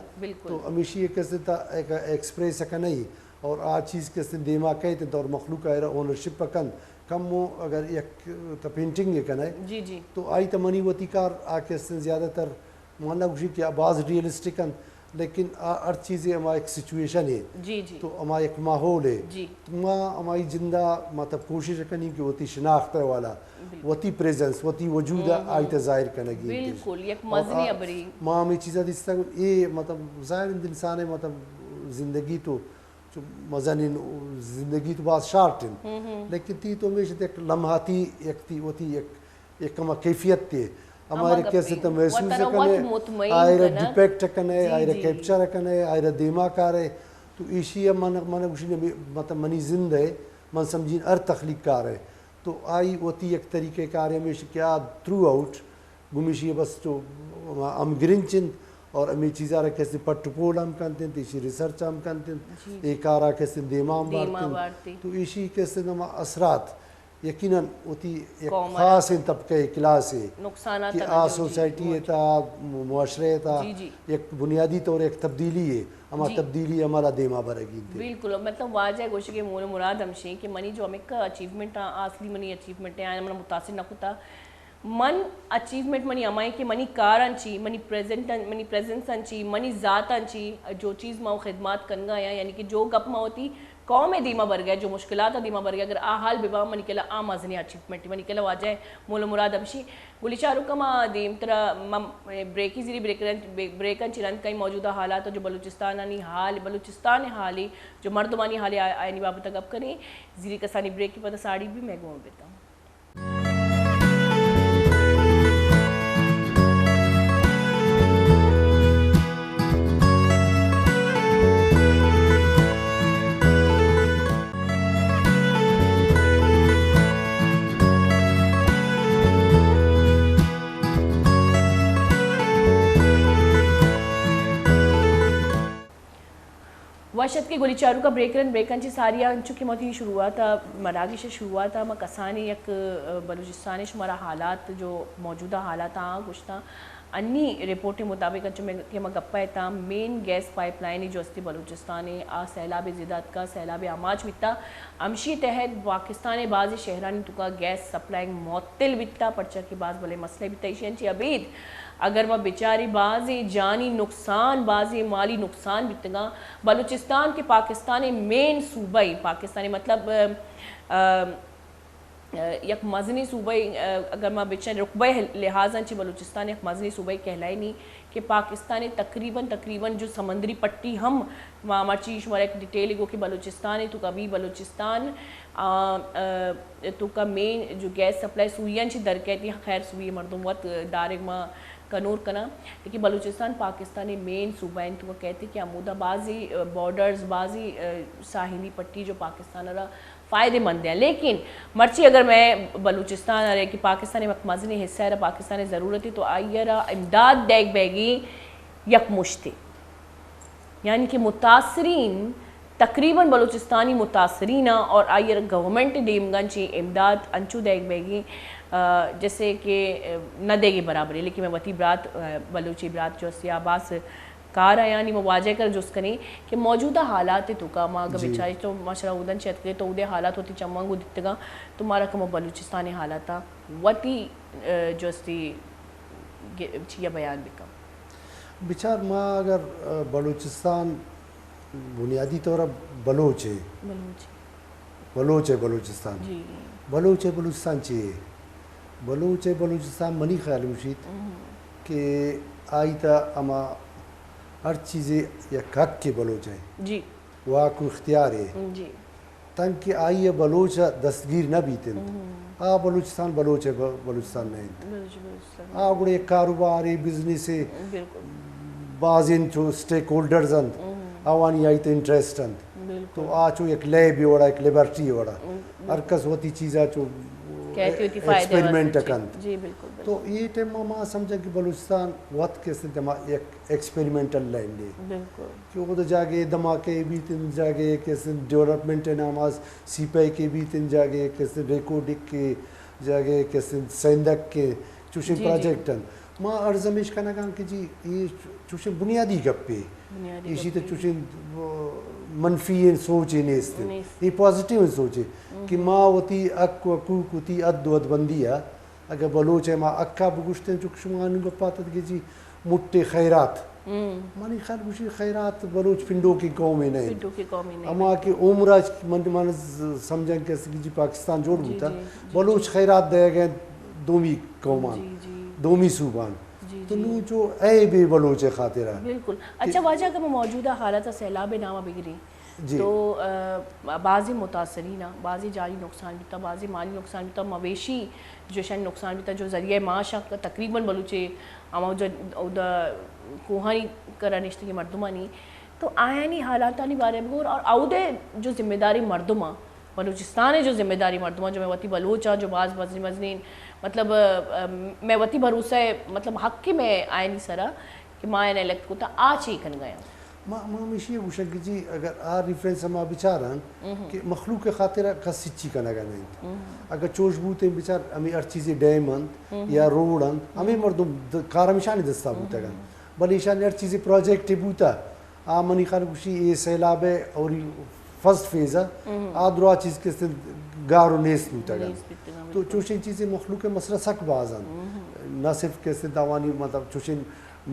تو ہمیشہ یہ کیسے تا ایکسپریس کا نہیں اور آ چیز کیسے دیما کہتے تو اور مخلوق آئے اونرشپ پکن کم وہ اگر ایک تا پینٹنگ ہے کنا ہے تو آئی تا منی وطی کار آ کیسے زیادہ تر مانا گوشی کہ بعض ریئلسٹک ہیں لیکن ہر چیزیں ہما ایک سچویشن ہے تو ہما ایک ماحول ہے تو ماں ہماری زندہ مطلب کوشش کرنی کہ وتی شناخت والا وتی پریزنس وتی وجود آئی ظاہر کرنے گی ماں ہمیں چیزیں دیستا یہ مطلب ظاہر انسان ہے مطلب زندگی تو مزن زندگی تو بعض شارٹ ہیں لیکن تی تو ہمیشہ ایک لمحاتی ایک تی وتی ایک کما کیفیت تھی ہمارے کیسے تو محسوس کرنے آئرہ ڈیپیکٹ کرنے آئرہ کیپچر کرنے آئرہ دیما کارے تو ایشی من گوشی مطلب منی زندہ ہے من سمجھین ہر تخلیق کار ہے تو آئی ہوتی ایک طریقہ کار ہے ہمیشہ کیا تھرو آؤٹ گمیشی بس جو ہم گرنچن اور امی چیزا کیسے پٹپول ہم کنتے ہیں تیشی ریسرچ ہم کنتے ہیں ایک آرہ کیسے دیمام بارتے ہیں تو ایشی کیسے نما اثرات یقیناً ہوتی ایک خاص طبقہ کلاس ہے کہ آ سوسائٹی تا معاشرے تا ایک بنیادی طور ایک تبدیلی ہے اما تبدیلی ہمارا دیما برگی بالکل مطلب واجہ گوشے کے مراد ہمشیں کہ منی جو ہمیں کا اچیومنٹ اصلی منی اچیومنٹ ہے آنے منہ متاثر نہ کتا من اچیومنٹ منی امائی کہ منی کار انچی منی پریزنس انچی منی ذات انچی جو چیز ماں خدمات کنگا یا یعنی کہ جو گپ ماں ہوتی قوم دیما بر گیا جو مشکلات دیما بر گیا اگر حال ببا منی کلا عام ازنی اچیومنٹ منی کلا واجہ مول مراد ہمشی گلی چارو کما دیم طرح بریکی زیری بریکن چلن کئی موجودہ حالات جو بلوچستانی حال بلوچستان حالی جو مردمانی حالی آئینی بابتا گپ کریں زیری کسانی بریک کی پتہ ساڑی بھی میں گون بیتا ہوں. واشد کے گلی چارو کا بریکن چی ساریا انچو کی موتی شروعات مراگی سے شروعات ما کسانی یک بلوچستانی شمارا حالات جو موجودہ حالات آن گوشتا انی رپورٹ مطابق انچو میں کہ ما گپا ہے مین گیس پائپ لائن جو استی بلوچستانی سیلاب زیدات کا سیلاب آماج بیتا امشی تحت پاکستان بعض شہرانی تو کا گیس سپلائنگ معطل بیتا پرچہ کی بعض بلے مسئلے بیتا ایشین چی ابید اگر وہ بیچاری بعضی جانی نقصان بعضی مالی نقصان بیتگا بلوچستان کے پاکستانی مین صوبائی پاکستانی مطلب یک مزنی صوبائی اگر میں بیچاری رقبہ لحاظاً چی بلوچستان یک مزنی صوبائی کہلائی نہیں کہ پاکستانی تقریباً جو سمندری پٹی ہم ہمارا چیز ہمارا ایک ڈیٹیل گو کہ بلوچستان تو کبھی بلوچستان تو کا مین جو گیس سپلائی سوئیاں چی در کہتی خیر سوئی مردم وقت دارگ ماں کنور کنا لیکن بلوچستان پاکستانی مین صوبہ ہیں تو وہ کہتے ہیں کہ عمودہ بعضی بارڈرز بعضی ساحلی پٹی جو پاکستان رہا فائدے مند ہیں لیکن مرچی اگر میں بلوچستان رہے کہ پاکستانی مزنی حصہ رہا پاکستانی ضرورت ہے تو آئیے رہا امداد دیکھ بیگی یک مشتے یعنی کہ متاثرین تقریباً بلوچستانی متاثرین اور آئیے رہا گورنمنٹ دیمگن چی امداد انچو دیکھ بیگی جیسے کہ نہ دے گی برابر ہے لیکن میں وطی برات بلوچی برات جو سیاباس کار ہے یعنی مواجہ کر جس کریں کہ موجودہ حالات تو کا ماں اگر بیچاری تو ماشاءاللہ اودن چیت کرے تو اودے حالات ہوتی چمانگو دیتے گا تمہارا کم بلوچستانی حالاتا وطی جو سی چیا بیان بکا بیچار ماں اگر بلوچستان بنیادی طور بلوچ ہے بلوچستان بلوچستان چیئے بلوچستان منی خیال مشید کہ آئی تا اما ہر چیزیں یک حق کے بلوچ ہیں جی وہاں کو اختیار ہے جی تنگ کہ آئی بلوچ دستگیر نہ بیتن بلوچستان بلوچ ہے بلوچستان نہیں گڑے کاروبار بزنس ہے بعض ان جو سٹیک ہولڈرز ہیں آوانی آئی تو انٹریسٹ ہیں تو آچو ایک لیب ہی وڑا ایک لیبرٹی وڑا ہر کس ہوتی چیزاں چو ایکسپیریمنٹ کند تو یہ ٹائم ماں سمجھا کہ بلوچستان وقت کے سن تما ایک ایکسپیریمنٹل لینڈ ہے کہ وہ تو جاگے دھماکے بھی تن جاگے کہ سن ڈیولپمنٹ ناماز سی پی آئی کے بھی تن جاگے کہ سن ریکوڈک کے جاگے کہ سن سیندک کے چوشن پروجیکٹن ماں ارزمش کا نگان کہ جی یہ چوشن بنیادی گپے اسی تو چوشن منفی سوچے نیست یہ پازیٹیو سوچے کہ ماں ہوتی اک و کوک ہوتی اد و اد بندیا اگر بلوچ ہے ماں اکا بگوشتے ہیں چک شمانی کو پاتا کہ جی مٹے خیرات مانی خیال بوشی خیرات بلوچ پنڈوں کی قوم نہیں اما کہ عمرہ من سمجھیں کہ جی پاکستان جوڑ ہوتا بلوچ خیرات دے گئے دومی قومان دومی صوبان تو نو جو اے بے بلوچ خاطر ہے بالکل. اچھا واجہ اگر موجودہ حالت سیلاب نامہ بگری تو بعضی متاثرین بعضی جاری نقصان بیتا بعضی مالی نقصان بیتا مویشی جو شن نقصان بیتا جو ذریعہ معاش تقریباً بلوچے اما جو کوہانی کرانشتے کی مردمانی تو آئینی حالاتانی بارے بگور اور اودے جو ذمہ داری مردمہ بلوچستان جو ذمہ داری مردمہ جو میں وطی بلوچا جو بعض مزنین مطلب میں وطی بھروسہ مطلب حق کی میں آئینی سرا کہ ماں الیکٹ کو تھا آج ہی کن گیا ما ہمیشہ وشن کی جی اگر آ ریفرنس ہم بچارن کہ مخلوق خاطر کا سچی کا نگا نہیں اگر چوش بوتے بچار ہمیں ہر چیزیں ڈیمن یا روڈن ہمیں مردم کار ہمیشہ دستا بوتا گا بل ایشان ہر چیزیں پروجیکٹ بوتا آ منی خان خوشی یہ سیلاب ہے اور فرسٹ فیز ہے آ دروا چیز کے گارو نیس بوتا گا تو چوشن چیزیں مخلوق مسئلہ سک بازن نہ صرف کیسے دوانی مطلب چوشن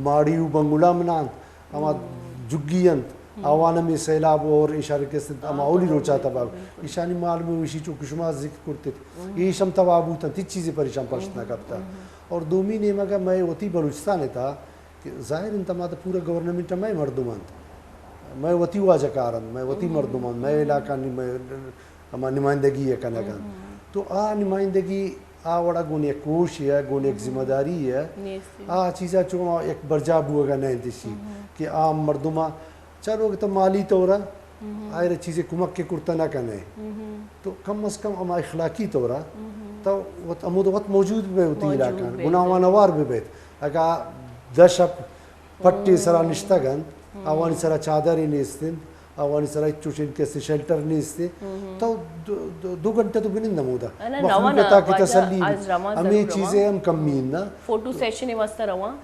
ماڑیو بنگولا منان اما جگیانت آوانا میں سیلاب اور اشارے کے ساتھ اما اولی روچا تباہ ایشانی مال میں وشی چو کشما ذکر کرتے تھے یہ شم تباہ ہوتا تھی چیزیں پریشان پشتنا کرتا اور دومی نے مگا میں وطی بلوچستان تھا کہ ظاہر انتما پورا گورنمنٹ میں مردمان میں وطی واجہ کارن میں وطی مردمان میں علاقہ اما نمائندگی ہے کنگا تو آ نمائندگی آ وڑا گونے کوش ہے گونے ایک ذمہ داری ہے آ چیزا چو ایک برجاب ہوا گا نہیں تیسی کہ عام مردمہ چلو تو مالی طورا آئے چیزیں کمک کے کرتا نہ کنے تو کم از کم اما اخلاقی طورا تو امود وقت موجود بھی ہوتی علاقہ گناہ نوار بھی بیت اگر دشپ پٹی سرا نشتگن آوانی سرا چادری نیستن آوانی سرا چوشن کیسے شیلٹر نیستے تو 2 گھنٹے تو بنن نمودا مخلوقتا کی تسلی ہمیں چیزیں ہم کمین نا فوٹو سیشن واسطہ رواں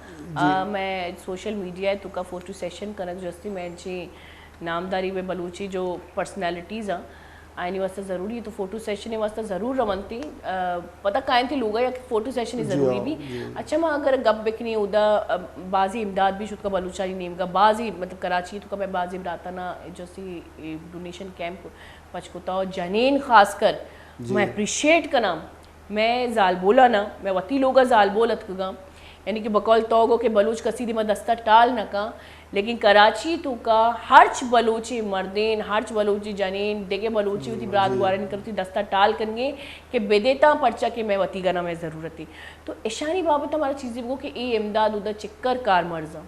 میں سوشل میڈیا ہے تو کا فوٹو سیشن کنک جستی میں جی نامداری میں بلوچی جو پرسنالٹیز ہیں آئینی واسطہ ضروری ہے تو فوٹو سیشن واسطہ ضرور روانتی پتہ کائن تھی لوگا یا فوٹو سیشن ضروری بھی اچھا میں اگر گپ بکنی ادا بازی امداد بھی شد کا بلوچاری نیم کا بازی مطلب کراچی تو کا میں بازی براتنا جو سی ڈونیشن کیمپ پچکوتا اور جنین خاص کر میں اپریشیٹ کرنا میں زال بولا نا میں وطی لوگا زال بولت گا یعنی کہ بقول توگو کہ بلوچ کسی دی میں دستہ ٹال نہ کا لیکن کراچی تو کا ہرچ بلوچی مردین ہرچ بلوچی جنین دیکھے بلوچی ہوتی براد گوارن کرتی دستہ ٹال کرنگے کہ بیدیتا پرچا کہ میں وطی گنا میں ضرورت تھی تو اشانی بابت ہمارا چیزیں بگو کہ ای امداد ادا چکر کار مرزا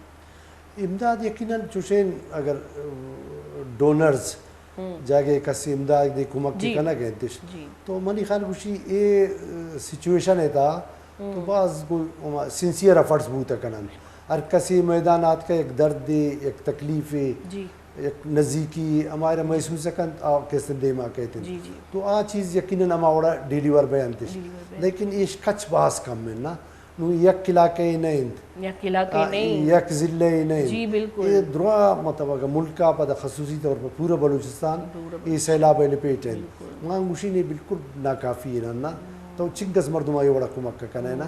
امداد یقیناً چوشین اگر ڈونرز جاگے کسی امداد دے کمک کی کنا گئنتش تو منی خیال خوشی اے سچویشن ہے تھا تو بعض سنسیئر افرٹس بوتا کنن ہر کسی میدانات کا ایک درد دے ایک تکلیف ہے ایک نزدیکی ہمارا محسوس کن کیسے دیما کہتے ہیں تو آ چیز یقیناً ہما وڑا ڈیلیور بیانتش لیکن ایش کچھ باس کم میں نا نو یک علاقے نہیں یک ضلع نہیں جی بالکل یہ دروا مطلب ملکہ پتہ خصوصی طور پر پورا بلوچستان یہ سیلاب لپیٹ ہیں وہاں گوشی نے بالکل ناکافی ہے نا تو چنگز مردمہ یہ بڑا کمک کا کنا ہے نا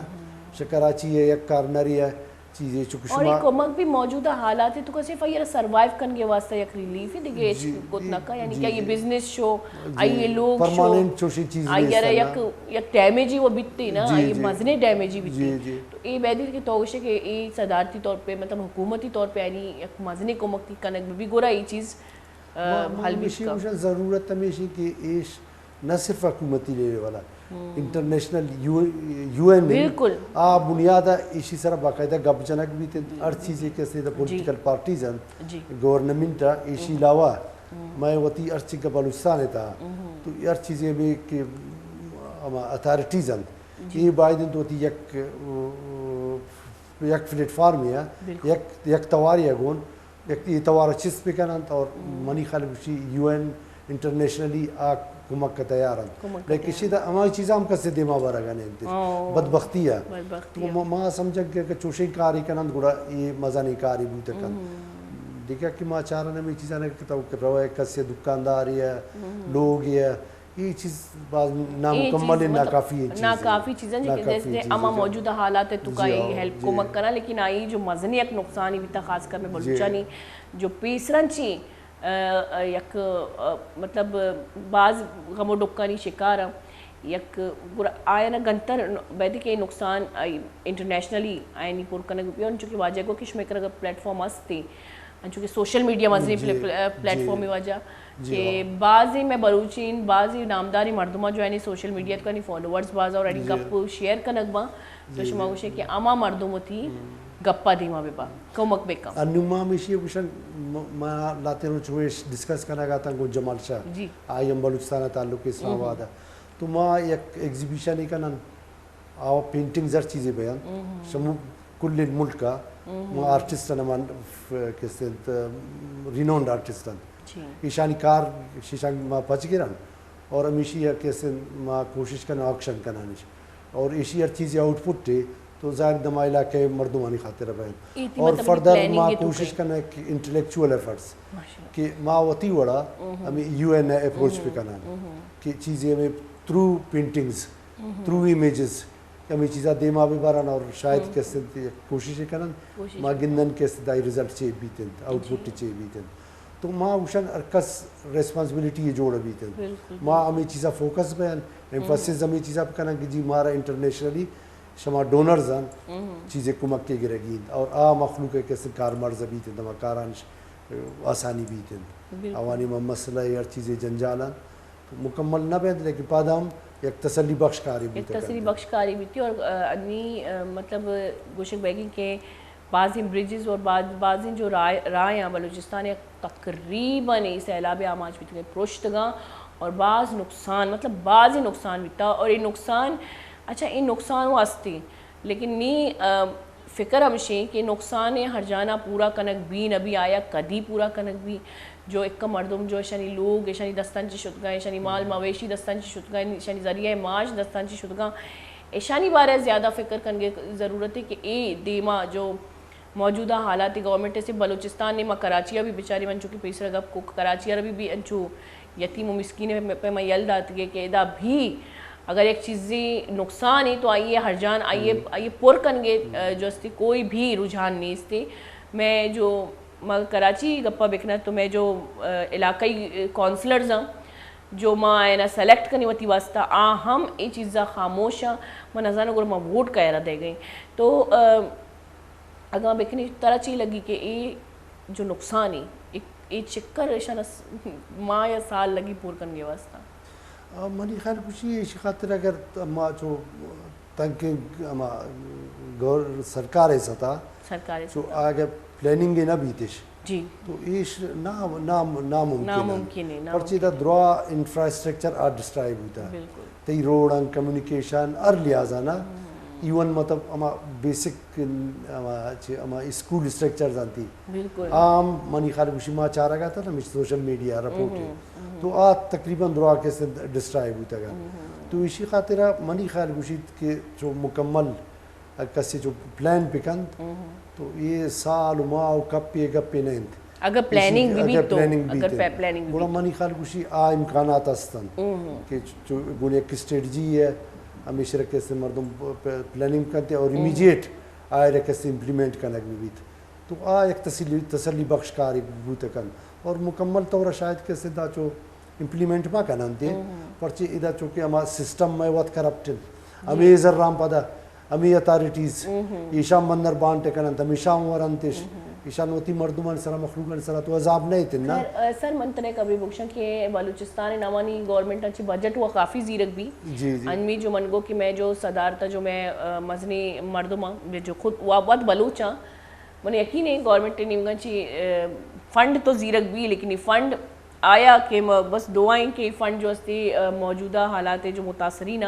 شکراچی ہے یک کارنری ہے چیزیں چکشما اور ایک کمک بھی موجودہ حالات ہے تو کسی فائر سروائیو کرنے واسطہ یک ریلیف ہے دیکھے ایچ کتنا کا یعنی کہ یہ بزنس شو آئیے لوگ شو پرماننٹ چوشی چیز آئیے یک ڈیمیجی وہ بکتی نا آئیے مزنے ڈیمیجی بکتی تو یہ بیدی کی توقش ہے کہ یہ صدارتی طور پہ مطلب حکومتی طور پہ یعنی یک مزنے کمک کی کنک بھی گورا یہ چیز حل بھی کا ضرورت ہمیشہ کہ ایش نہ صرف حکومتی لینے والا انٹرنیشنل یو این بالکل آ بنیادہ اسی طرح باقاعدہ گپ جنک بھی تھے ہر چیزیں کیسے تھا پولیٹیکل پارٹیز ہیں گورنمنٹ اسی علاوہ میں وطی ہر چیز کا بلوچستان تھا تو ہر چیزیں بھی کہ اتھارٹیز ہیں یہ باعث ہوتی یک پلیٹ فارم ہے یک تواری ہے گون یک یہ توار چیز پہ کرنا اور منی خالب یو این انٹرنیشنلی آ کمک کا تیار ہیں لیکن اسی طرح ہماری چیزیں ہم کسے دیما بارا گانے بدبختی ہے تو ماں سمجھا کہ چوشیں کاری کنند گوڑا یہ مزہ نہیں کاری بوتے کن دیکھا کہ ماں چارنے میں چیزیں روائے کسے دکاندار ہے لوگ ہے یہ چیز بعض نامکمل ہے ناکافی چیزیں جیسے اما موجودہ حالات ہے تو کا یہ ہیلپ کمک کرنا لیکن آئی جو مزنی ایک نقصانی بھی تھا خاص کر میں بلوچانی جو پیسرن چی یک مطلب بعض غم و ڈکانی شکار ہیں یک آیا نا گنتر بیدی کے نقصان انٹرنیشنلی آئینی پور کنگ پیون چونکہ واجہ کو کش میں کر پلیٹ فارم ہستی چونکہ سوشل میڈیا مزنی پلیٹ فارم میں واجہ کہ بعضی میں بلوچین بعضی نامداری مردمہ جو ہے سوشل میڈیا تو فالوورز بعض اور گپ شیئر کنگ با تو شما گوشے کہ اما مردموں تھی گپا دیما بے با کمک بے کم انما میشی وشن ما لاتے رو چویش ڈسکس کرنا گا تھا گو جمال شاہ آئی ام بلوچستان تعلق اسلام آباد تو ما ایک ایگزیبیشن ہی کا نن آو پینٹنگ زر چیزیں بیان شمو كل الملكة ما ارتستان ما كسنت رينوند ارتستان ایشانی کار شیشان ما پچ گران اور ہمیشہ کیسے ما کوشش کرنا آکشن کرنا اور ایشی ہر چیز آؤٹ پٹ تے تو ظاہر دما علاقے مردمانی خاطر بہن اور فردر ما کوشش کرنا کہ انٹلیکچوئل ایفرٹس کہ ما وتی وڑا ہمیں یو این اپروچ پہ کرنا کہ چیزیں ہمیں تھرو پینٹنگز تھرو امیجز ہمیں چیزاں دے ماں بھی باران اور شاید کیسے کوشش کرنا ما گندن کیسے دائی رزلٹ چاہیے بیتن آؤٹ پٹ چاہیے بیتن تو ما وشان ارکس ریسپانسبلٹی جوڑ بیتن ما ہمیں چیزاں فوکس بیان ایمفاسس ہمیں چیزاں پہ کرنا کہ جی مارا انٹرنیشنلی شما ڈونرز ہیں چیزیں کمک کے گرے گی اور مخلوق ہے کیسے کار مرز بیتن دما کارانش آسانی بیتن اوانی میں مسئلہ ہر چیزیں جنجالان مکمل نہ بیت لیکن پادام ایک تسلی بخش کاری بھی تسلی بخش کاری بھی تھی اور ادنی مطلب گوشک بیگی کے بعض بریجز اور بعض جو رائے ہیں بلوچستان تقریباً سیلاب آماج بھی تھے پروشتگاں اور بعض نقصان مطلب بعض ہی نقصان بھی تھا اور یہ نقصان اچھا یہ نقصان واسطے لیکن نی فکر ہمشیں کہ نقصان ہر جانا پورا کنک بھی نبی آیا کدی پورا کنک بھی جو ایک مردم جو شنی لوگ شنی دستان چی شدگاں شنی مال مویشی دستان چی شدگاں شنی ذریعہ معاش دستان چی شدگاں ایشانی بارے زیادہ فکر کرنے ضرورت ہے کہ اے دیما جو موجودہ حالات گورنمنٹ سے بلوچستان نے کراچیہ بھی بیچاری من چکی پیسر گپ کو کراچیہ بھی انچو یتیم و مسکین پہ میل داتی ہے کہ ادا بھی اگر ایک چیزیں نقصان ہے تو آئیے ہر جان آئیے پر کنگے جو استی کوئی بھی رجحان نہیں استے میں جو کراچی گپا بکنا تو میں جو علاقائی کونسلرز ہیں جو ماں اینا سیلیکٹ کرنی ہوتی واسطہ ہم یہ چیزاں خاموش ہیں میں نظرانہ گرہ ماں ووٹ کا ارادہ دے گئی تو اگر بکنی طرح چی لگی کہ یہ جو نقصان ہے یہ چکر ایشان ماں یا سال لگی پور کرنے واسطہ منی خیال کچھ اسی خاطر اگر اما جو تنکنگ اما سرکار ہے ستا جو آگے پلاننگ نہ بیتش جی تو ایش ناممکن ہے پرچی دا دروا انفراسٹرکچر آر ڈسٹرائب ہوتا ہے تی روڈ ان کمیونیکیشن ار لحاظہ نا ایون مطلب اما بیسک اما اسکول اسٹرکچرز آنتی عام منی خیال کچھ ماں چاہ رہا تھا نا مجھ سوشل میڈیا رپورٹ ہے تو تقریباً دروا کے سے ڈسٹرائب ہوتا گا تو اسی خاطر منی خیال گوشید کہ جو مکمل کسی جو پلان پکند تو یہ سال ماہ کپے گپے نہیں تھے اگر پلاننگ بھی تو اگر پلاننگ بڑا منی خیال گوشی امکانات استن کہ جو گونے ایک اسٹریٹجی ہے ہمیشہ رکھے سے مردم پلاننگ کرتے اور امیجیٹ آئے رکھے سے امپلیمنٹ کرنے بھی تھے تو ایک تسلی بخش کاری بوتے کن اور مکمل طور شاید کیسے دا چو امپلیمنٹ ما کنن دے پرچے ادا چونکہ ہما سسٹم میں وقت کرپٹن ہمیں ازر رام پدا ہمیں اتھارٹیز ایشام بندر بانٹے کنن تم ایشام ورانتش ایشان ہوتی مردمان سرا مخلوقان سرا تو عذاب نہیں تن نا سر منتنے کبھی بکشن کہ بلوچستان نوانی گورنمنٹ اچھی بجٹ ہوا کافی زیرک بھی انمی جو منگو کہ میں جو صدارتا جو میں مزنی مردماں جو خود وابد بلوچاں من یقین ہے گورنمنٹ نے چی فنڈ تو زیرک بھی لیکن یہ فنڈ آیا کہ بس دعائیں کہ فنڈ جو استی موجودہ حالات جو متاثرین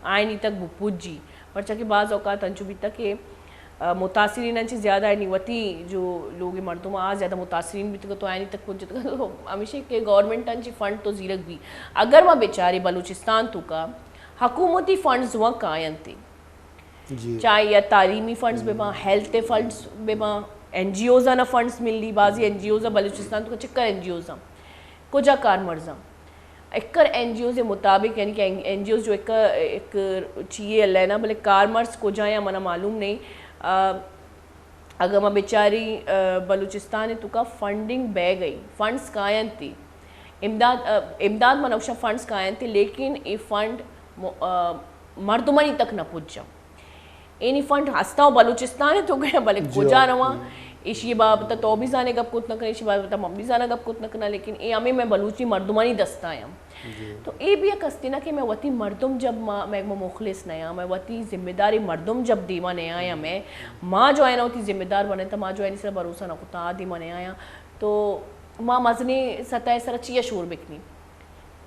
آئینی تک پوچھ جی پرچہ کہ بعض اوقات انچو بھی تک کہ متاثرین انچی زیادہ نیوتی جو لوگ مردم زیادہ متاثرین بھی تک تو آئینی تک پوچھ جاتا تو ہمیشہ کہ گورنمنٹ انچی فنڈ تو زیرک بھی اگر وہ بیچاری بلوچستان تو کا حکومتی فنڈز وہاں قائم تھے چاہے یا تعلیمی فنڈز بے ماں ہیلتھ فنڈز بے ماں این جی اوز نا فنڈز مل لی بعضی این جی اوز بلوچستان تو چکر این جی اوز کجا کار مرزاں ایکر این جی اوز مطابق یعنی کہ این جی اوز جو ایک چیئے اللہ نا بلے کار مرز کجا یا منا معلوم نہیں اگر میں بیچاری بلوچستان تو کا فنڈنگ بے گئی فنڈز قائم تھی امداد منوشہ فنڈز قائم تھے لیکن یہ فنڈ مردمانی تک نہ پہنچ جاؤ اینی فنڈ ہستا ہو بلوچستان تو گیا بلے کجا رواں ایشی بابتا تو بھی زانے گپ کت نہ کرنا ایشی بابتا مم بھی زانا گپ کت نہ کرنا لیکن اے ہمیں میں بلوچی مردمانی دستا آیا تو اے بھی ایک ہستی نا کہ میں وطی مردم جب میں مخلص نیا میں وطی ذمہ داری مردم جب دیما نیا آیا میں ماں جو آئے نا ہوتی ذمہ دار بنے تا ماں جو آئے سر بھروسہ نہ کتا دیما نیا آیا تو ماں مزنی سطح سر چیئے شور بکنی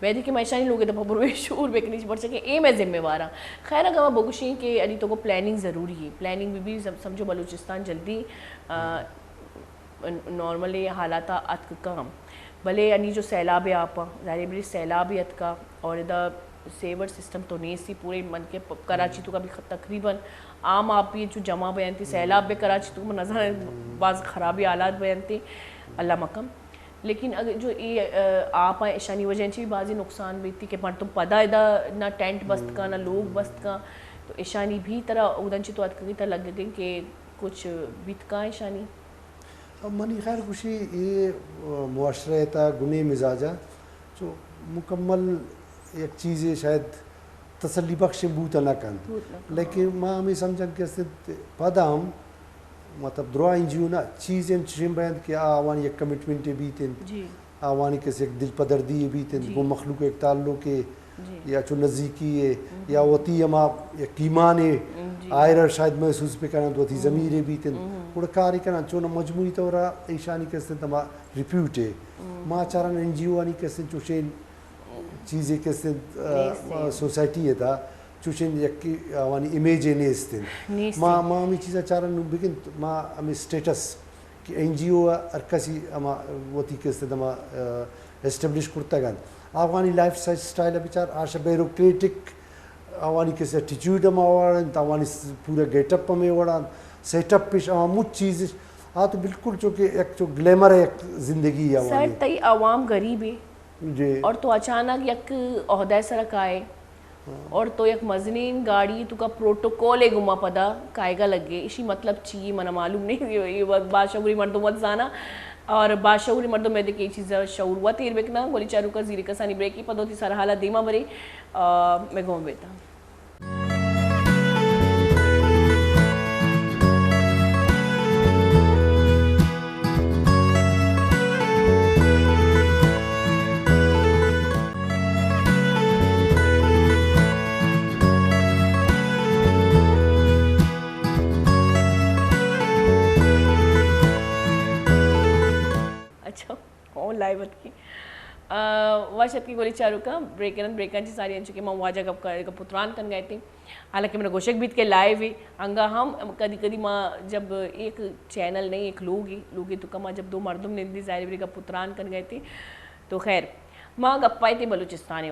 ویدی کہ میں ایشانی لوگ تو پروے شعور بے کنیچ پڑ سکے اے میں ذمہ وار ہاں. خیر اگر میں بگوشیں کہ علی تو کو پلاننگ ضروری ہے. پلاننگ بھی سمجھو بلوچستان جلدی نارملی حالات اتک کام بھلے یعنی جو سیلاب آپ ظاہر بری سیلاب ات کا اور ادھر سیور سسٹم تو نہیں سی پورے من کے کراچی تو کا بھی تقریباً عام آپ بھی جو جمع بیان تھی سیلاب بے کراچی تو نظر بعض خرابی حالات بیان تھی اللہ مکم. لیکن اگر جو یہ آپ ایشانی وجہ سے بھی بعضی نقصان بھی تھی کہ پر تم پدا ادا نہ ٹینٹ بست کا نہ لوگ بست کا تو ایشانی بھی طرح ادن چی تو اتکی طرح لگ گئی کہ کچھ بیت کا ایشانی منی خیر خوشی یہ معاشرے تا گنے مزاجہ جو مکمل ایک چیز شاید تسلی بخش بوتا نہ کن لیکن ماں ہمیں سمجھن کہ پدا ہم مطلب دروا انجیو نا چیزیں چشم بیان کہ آوانی ایک کمٹمنٹ بیتن آوانی کسی ایک دل پدردی بیتن وہ مخلوق ایک تعلق ہے یا چو نزدیکی ہے یا وتی ہما ایک ایمان ہے آئرہ شاید محسوس پہ کرنا تو وتی ضمیر بیتن اور کاری کرنا چون مجموعی طورا ایشانی کسی تما ریپیوٹ ہے ماں چارن انجیو آنی کسی چوشین چیزیں کسی سوسائٹی ہے تھا چوشن یکی آوانی امیج نیستن ما ہمیں چیزا چارن بگن ما ہمیں سٹیٹس کہ این جی او ارکسی اما وتی کسی دما اسٹیبلش کرتا گن آوانی لائف سٹائل بچار آشا بیروکریٹک آوانی کسی ایٹیچیوڈ اما وارن آوانی پورا گیٹ اپ میں وارن سیٹ اپ پیش اما مجھ چیز تو بالکل چونکہ ایک جو گلیمر ہے ایک زندگی ہے سر تئی عوام غریب ہے اور تو اچانک یک عہدہ سرک آئے اور تو یک مزنین گاڑی تو کا پروٹوکول ہے گما پدا کائے گا لگے اسی مطلب چیئے منہ معلوم نہیں یہ بادشاہوری مردوں مت زانا اور بادشاہوری مردوں میں دیکھے یہ چیز شعور ہوا تیر بکنا گولی چارو کا زیر کسانی بریکی پدو تی سارا حالہ دیما بری میں گھوم بیتا لائیوت کی واشت کی گولی چارو کا بریکن چی ساری انچو کہ میں واجہ کا پتران کن گئے تھے حالانکہ میں نے گوشک بیت کے لائیو ہی انگا ہم کدی کدی ماں جب ایک چینل نہیں ایک لوگی تو کما جب دو مردم نندی ظاہر بری کا پتران کن گئے تھے تو خیر ماں گپائی تھی بلوچستانی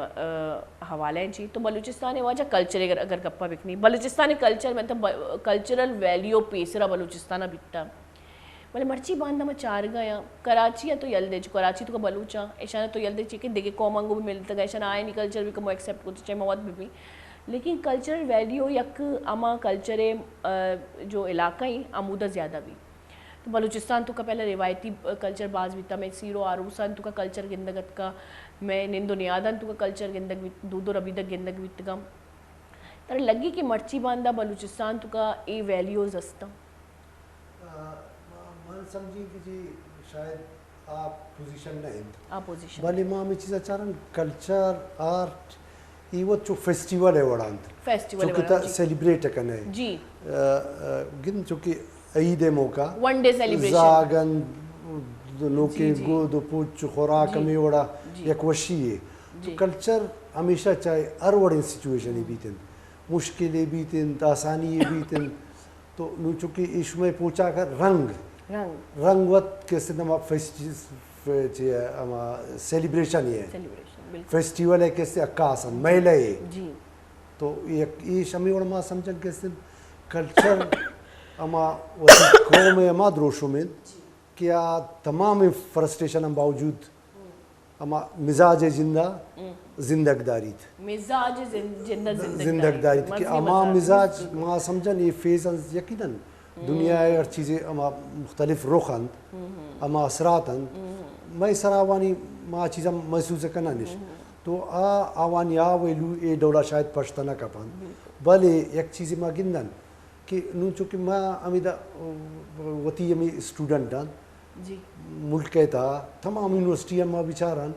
حوالے ہیں چی تو بلوچستانی واجہ کلچر اگر گپا بکنی بلوچستانی کلچر میں تو کلچرل ویلیو پیسرا بلوچستانہ بکتا بلے مرچی باندھا میں چار گیا کراچی ہے تو یلدے جو کراچی تو کا بلوچا ایشانہ تو یلدے چکے دیکھے قومانگو بھی ملتا گا ایشانہ آئینی کلچر بھی کمو ایکسیپٹ کرتے چاہے مواد بھی لیکن کلچر ویلیو یک اما کلچر جو علاقہ ہی عمودہ زیادہ بھی تو بلوچستان تو کا پہلے روایتی کلچر باز بھی تھا میں سیرو آروسان تو کا کلچر گندگت کا میں نندو نیادان تو کا کلچر گندگ بھی دودو ربیدہ گندگ بھی تگا تر لگی کہ مرچی باندھا بلوچستان تو کا اے ویلیوز استا سمجھی کہ جی شاید آپ پوزیشن نہیں پوزیشن بلی ماں میں چیزا چارن کلچر آرٹ یہ وہ چو فیسٹیول ہے وڑاند چونکہ سیلیبریٹ کرنے جی گن چونکہ عید موقع ون ڈے سیلیبریشن زاگن لوکے گو دو پوچ خوراک میں وڑا یک وشی ہے تو کلچر ہمیشہ چاہے ہر وڑیں سچویشن بیتن مشکلیں بیتن آسانی بیتن تو چونکہ اس میں پوچھا کر رنگ وقت کیسے نما سیلیبریشن یہ ہے فیسٹیول ہے کیسے اکاسن میلہ ہے تو یہ شمی اور ما سمجھن کیسے کلچر اما وسی قوم اما دروشو میں کیا تمام فرسٹریشن ہم باوجود اما مزاج زندگ داری تھا مزاج زندگ داری تھا کہ اما مزاج ما سمجھن یہ فیزن یقیناً دنیا ہر چیزیں اما مختلف رخند اما اثراتند میں سراوانی ما چیزیں محسوس کرنا نش تو آوانی ویلو اے دولا شاید پشتنا کپان بلے ایک چیزیں ما گندن کہ نون چونکہ ما امیدہ وطی امی اسٹوڈنٹ دن ملک تھا تمام یونیورسٹی ما بیچاران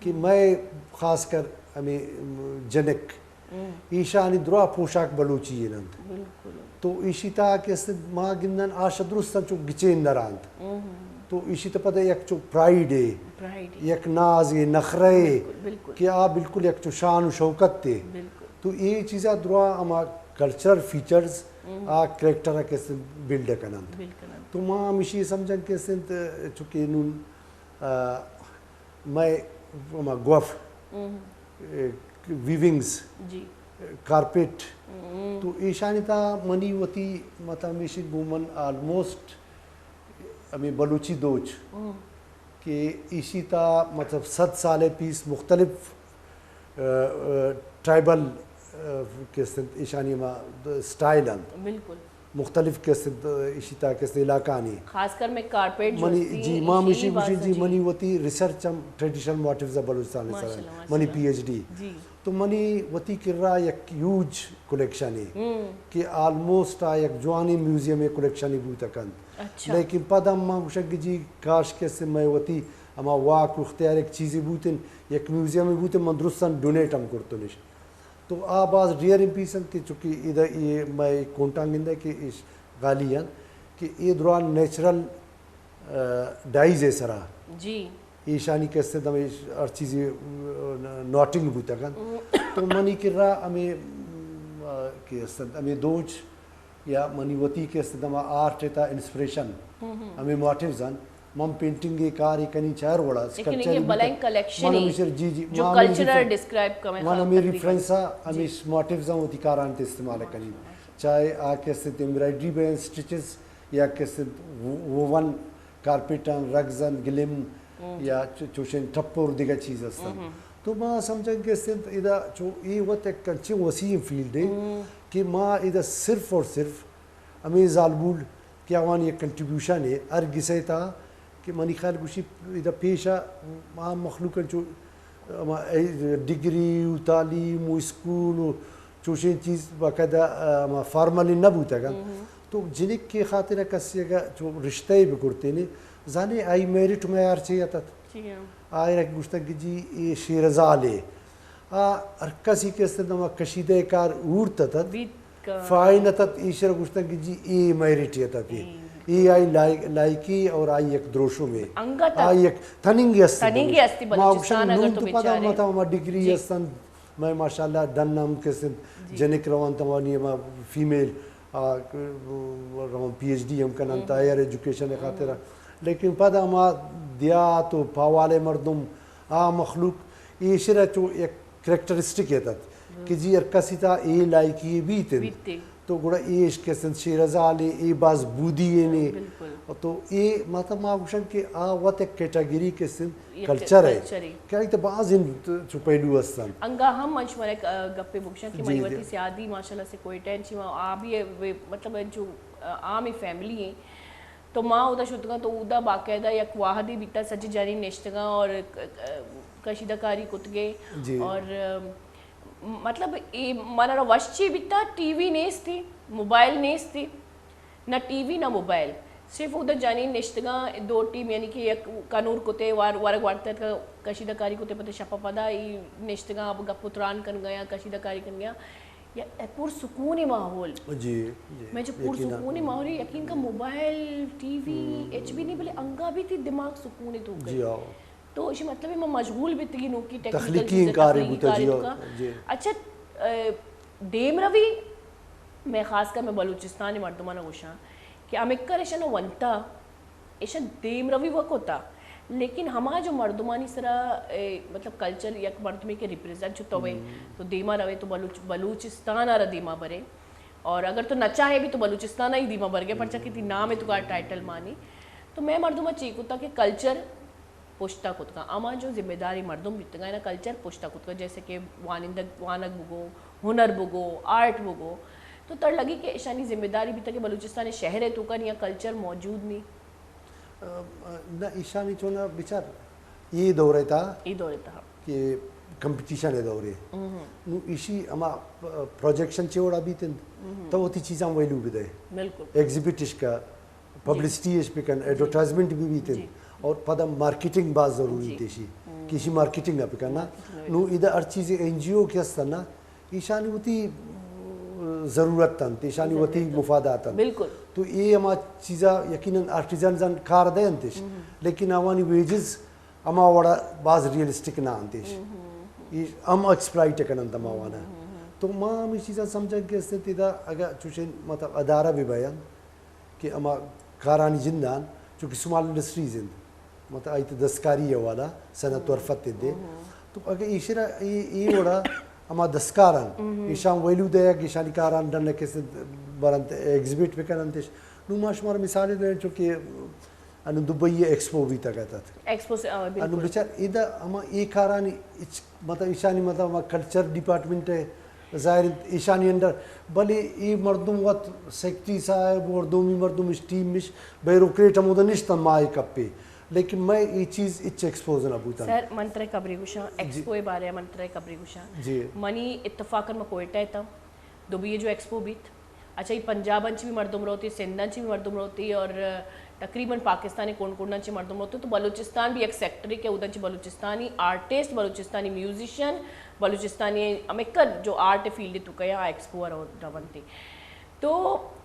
کہ میں خاص کر ہمیں جنک ایشانی دروا پوشاک بلوچی نند تو ایشی تا کہ ما گندن آشا درستان چو گچین نراند تو ایشی تا پتہ یک چو پرائیڈ ہے یک ناز یہ نخرے بالکل کہ آپ بالکل یک شان و شوکت تھے بالکل تو یہ چیزاں درا ہما کلچرل فیچرز آ کریکٹر کیسے بلڈ کنن بالکل تو ماں ہمیشہ سمجھن کیسے چونکہ نون میں گوف ویونگز جی کارپیٹ تو ایشانی تا منی وتی مطلب ہمیشہ گومن آلموسٹ ہمیں بلوچی دوچ کہ اسی تا مطلب 100 سال پیس مختلف ٹرائبل کیسے ایشانی ما اسٹائل ہیں بالکل مختلف کیسے اسی تا کیسے علاقہ نہیں خاص کر میں کارپیٹ جو منی تھی جی ماں مشی مشی جی منی وتی ریسرچ ہم ٹریڈیشنل موٹیوز بلوچستان سر منی پی ایچ ڈی جی تو منی وتی کرا یک ہیوج کلیکشن ہے کہ آلموسٹ آ یک جوانی میوزیم ہے کلیکشن بوتا کند اچھا لیکن پدم ماں گوشک جی کاش کیسے میں وتی اما واک اختیار ایک چیزیں بوتن یک میوزیم میں بوتن من درستان ڈونیٹ ہم کرتو نش تو آباز ریئر امپیسن کہ چونکہ ادھر یہ میں کونٹانگ کہ اس غالی ہیں کہ یہ دوران نیچرل ڈائز ہے سرا جی ایشانی کیسے دم ہر چیزیں نوٹنگ بوتا کن تو منی کر رہا ہمیں ہمیں دوچ یا منی وتی کیسے دم آرٹ تا انسپریشن ہمیں موٹیوز ہیں مم پینٹنگ کے کار کنی چار وڑا لیکن یہ بلینک کلیکشن ہے جی جی جو کلچرل ڈسکرائب کریں مانا میری ریفرنسا ہمیں موٹیوز ہیں وتی کاران تے استعمال کنی چاہے آ کیسے ایمبرائڈری بین سٹچز یا کیسے ووون کارپیٹن رگزن گلم یا چوشن ٹپور دیگر چیز ہستن تو ماں سمجھن کیسے ادا چو یہ وقت ایک کنچے وسیع فیلڈ ہے کہ ماں ادا صرف اور صرف ہمیں زالبول کیا وان یہ کنٹریبیوشن ہے ہر گسے تھا کہ منی خیال گوشی ادا پیشہ ماں مخلوق جو ڈگری و تعلیم و اسکول و چوشین چیز باقاعدہ فارملی نہ بوتا گا تو جنک کی خاطر کسی کا جو رشتہ بھی کرتے ہیں زانے آئی میرٹ میں یار چاہیے تھا آئی رکھ گوشتن کہ جی یہ شیرزالے کسی کسی دماغ کشیدہ کار اورتا تھا فائنہ تھا ایشر گوشتن کہ جی یہ میرٹ یہ تھا پی یہ آئی لائکی اور آئی ایک دروشوں میں آئی ایک تھننگی استی بلوچستان اگر تو پتا ماتا ہما ڈگری استن میں ماشاءاللہ ڈنم کسی جنک روان تمانی ہما فیمیل پی ایچ ڈی ہم کنن ہائر ایجوکیشن خاطرہ لیکن پتا ہما دیات و پاوالے مردم مخلوق یہ شرح چو ایک کریکٹرسٹک ہے تھا کہ جی کسی تا اے لائکی بھی تن تو گوڑا ایش کسن شیرزالے اے باز بودی نے تو اے مطلب ما گوشن کہ وقت ایک کیٹاگری کسن کلچر ہے کیا ایک باز ان چو پہلو ہستن انگا ہم منچ مرے گپے بکشن کہ منیوتی سیادی ماشاءاللہ سے کوئی ٹینچی آبی مطلب جو عامی فیملی ہیں تو ماں ادا شدگاں تو ادا باقاعدہ یک واحدی بیتا سجی جانی نشتگاں اور کشیدہ کاری کتگے اور مطلب مانا وشچی بیتا ٹی وی نیس تھی موبائل نیس تھی نہ ٹی وی نہ موبائل صرف ادھر جانی نشتگاں دو ٹیم یعنی کہ یک کانور کتے وارگ وارتا تھا کشیدہ کاری کتے پتہ شپا پدا نشتگاں اب گپتران کن گیا کشیدہ کاری کن گیا یا پرسکونی ماحول میں جو پرسکونی ماحول یقین کا موبائل ٹی وی ایچ بی نہیں بلے انگا بھی تھی دماغ سکونی تو گئی تو اسی مطلب ہے میں مشغول بھی تھی نوکی تخلیقی انکاری کا اچھا دیم روی میں خاص کر میں بلوچستانی مردمانہ گوشاں کہ امکر ایشن ونتا ایشن دیم روی وقت ہوتا لیکن ہما جو مردمانی سرا مطلب کلچر یک مردمی کے ریپریزنٹ چھتا ہوئے تو دیما روے تو بلوچستان آرہ دیما برے اور اگر تو نہ چاہے بھی تو بلوچستان ہی دیما بر گئے پرچہ کتی نام ہے تو کار ٹائٹل مانی تو میں مردمہ چیک ہوتا کہ کلچر پشتا کت کا اما جو ذمہ داری مردم بیتا گا نا کلچر پشتا کت کا جیسے کہ وانگ بگو ہنر بگو آرٹ بگو تو تر لگی کہ ایشانی ذمہ داری بیتا کہ بلوچستان شہر ہے تو کا یا کلچر موجود نہیں نہ ایشانی چونا بچار یہ دور تھا کہ کمپٹیشن ہے دورے نو ایشی اما پروجیکشن چوڑا بھی تن تو وہ تی چیزاں ویلو بھی دے ایگزیبٹش کا پبلسٹی اس پہ کن ایڈورٹائزمنٹ بھی تن اور پدا مارکیٹنگ باز ضروری تھی کسی مارکیٹنگ پہ کرنا نو ادھر ہر چیز این جی او کی ہستا نا ایشانی ہوتی ضرورت تن ایشانی ہوتی مفادات تن تو یہ ہما چیزا یقیناً آرٹیزنزن کار دیں تش لیکن آوانی ویجز اما وڑا بعض ریئلسٹک نہ انتیش یہ ام ایکسپلائٹ کرن تماوانا تو ماں ہمیں چیزیں سمجھا کہ اس نے تیدا اگر چوشن مطلب ادارہ بھی بیان کہ اما کارانی جندان چونکہ سمال انڈسٹریز ہیں مطلب آئی دستکاری ہے والا صنعت ورفت دے تو اگر ایشرا یہ وڑا اما دستکاران ایشان ویلو دے کہ ایشانی کاران ڈن کیسے برانت ایگزیبٹ پہ کرنتش نو ما شمار مثالیں دیں چونکہ انو دبئی ایکسپو بھی تک آتا تھا ایکسپو سے انو بچار ایدہ اما ایک کارانی مطلب ایشانی مطلب اما کلچر ڈپارٹمنٹ ہے ظاہر ایشانی انڈر بلے ای مردم وقت سیکٹری صاحب اور دومی مردم اس ٹیم مش بیروکریٹ ہم ادھا نشتن مائی کپ پہ لیکن میں یہ چیز اچھ ایکسپوز نہ بوتا سر منترے قبری گوشا ایکسپو بارے منترے قبری گوشا منی اتفاقاً میں کوئٹہ ہے تا دبئی جو ایکسپو بیت اچھا یہ پنجاب انچ بھی مردم روتی سندھ انچ بھی مردم روتی اور تقریباً پاکستانی کون کون انچ مردم روتی تو بلوچستان بھی ایک سیکٹر ہے کہ ادھا انچ بلوچستانی آرٹسٹ بلوچستانی میوزیشن بلوچستانی امکر جو آرٹ فیلڈ تو کیا ایکسپو روانتی تو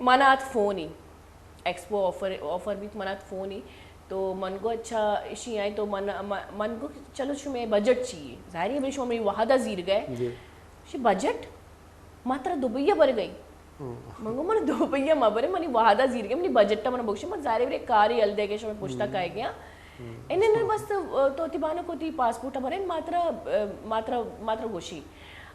منات فونی ایکسپو آفر بھی منات فونی تو من کو اچھا اشی آئے تو من کو چلو شمیں بجٹ چاہیے ظاہر ہے شما میری وحدہ زیر گئے شی بجٹ ماترا دبئی بر گئی منگو من دبئی ما برے منی وحدہ زیر گئے منی بجٹ تا من بوشی من ظاہر ہے کاری ال دے گے شما پوچھتا کائے گیا انہیں بس تو تیبانا کو تی پاسپورٹا برے ماترا گوشی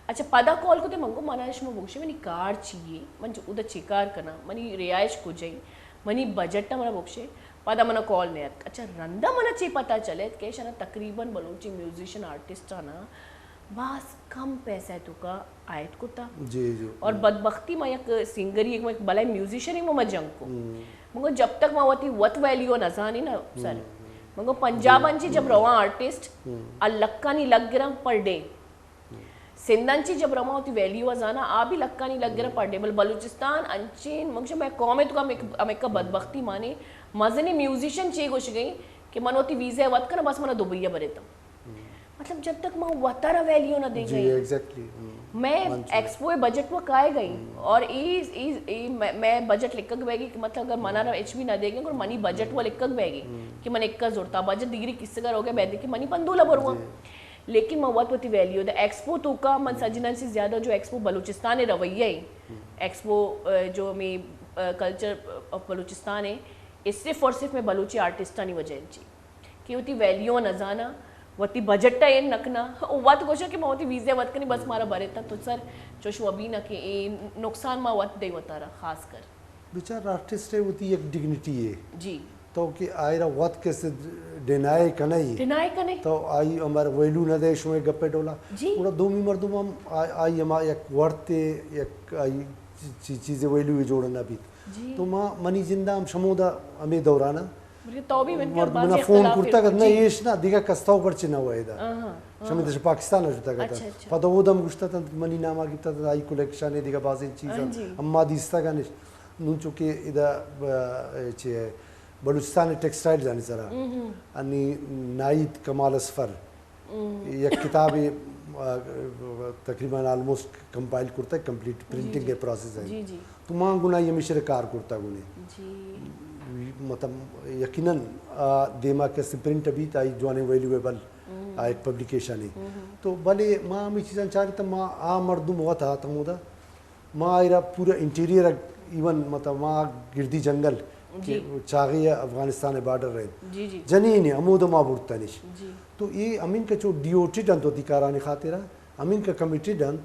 اچھا پدا کال کو تے منگو مانا شما بوشی منی کار چاہیے من جو ادھا چیکار کنا منی رہائش کو جائی منی بجٹ تا منا بوشی پدا منا کال نہیں آتا اچھا رندہ منا چی پتا چلے کہ شنا تقریباً بلوچی میوزیشن آرٹسٹ آنا باس کم پیسہ تو کا آیت کو تا اور بدبختی میں یک سنگری ایک بلائی میوزیشن ہی میں جنگ کو مگو جب تک میں واتی وط ویلیو نزانی نا سر مگو پنجابن چی جب رواں آرٹسٹ لکانی لگ گرم پر ڈے سندھن چی جب رواں ہوتی ویلیو ازانا آبی لکانی لگ گرم پر ڈے بل بلوچستان انچین مگشہ میں قومی تو کا ہمیں بدبختی مانے مزنی میوزیشن چی گوش گئی کہ من ہوتی ویزے وقت کرنا بس منا دبئی بریتا مطلب جب تک میں وطارہ ویلیو نہ دے گئی میں ایکسپو بجٹ وہ کائے گئی اور میں بجٹ لکھ گئے گی کہ مطلب اگر منارا ایچ بھی نہ دے گی اور منی بجٹ وہ لکھ گئے گی کہ من ایک کا زورتا بجٹ ڈگری کس سے کر ہو گیا بیدی کہ منی پندولا بھروا لیکن میں وقت ہوتی ویلیو دا ایکسپو تو کا من سجنن سے زیادہ جو ایکسپو بلوچستان رویہ ہے ایکسپو جو میں کلچر آف بلوچستان ہے اس صرف اور صرف میں بلوچی آرٹسٹانی وجہ چی کہ ہوتی ویلیو نزانا وتی بجٹ ہے نکنا وقت کوشش کہ میں ہوتی ویزے وقت کنی بس مارا بھرے تھا تو سر چوشو ابھی نہ کہ نقصان ما وقت دے ہوتا رہا خاص کر بیچار آرٹسٹ ہے ہوتی ایک ڈگنیٹی ہے جی تو کہ آئرہ وقت کیسے ڈینائی کنائی تو آئی ہمارا ویلو نہ دے شوئے گپے ڈولا پورا دومی مردم ہم آئی ہمارا یک ورتے یک آئی چیزیں ویلو ہی جوڑنا بھی تو ماں منی زندہ ہم شمودہ ہمیں دورانا مردمنا فون کرتا کرنا یہ نا دیگا کستاو پرچے نہ ہوئے دا شمی دش پاکستان جوتا کرتا پتہ وہ دم گشتا تھا منی نامہ گیتا تھا آئی کولیکشن دیگا بازیں چیزیں اما دیستا گا نش نون چونکہ ادھا چیئے بلوچستان ٹیکسٹائل جانے سرا انی نائید کمال اسفر یک کتاب تقریباً آلموسٹ کمپائل کرتا ہے کمپلیٹ پرنٹنگ کے پروسیس ہے تو ماں گنا یہ مشر کار کرتا گنے مطلب یقیناً دیما کیسے پرنٹ ابھی تا جوانے ویلیویبل ایک پبلیکیشن ہے تو بلے ماں ہمیں چیزیں چاہ رہی تھا ماں مردم ہوا تھا تمودا ماں آئرہ پورا انٹیریئر ایون مطلب ماں گردی جنگل چاغی افغانستان بارڈر رہے جنین امود ما بورتنش تو یہ امین کا جو ڈیوٹیڈ انتو دیکارانی خاطرہ امین کا کمیٹیڈ ان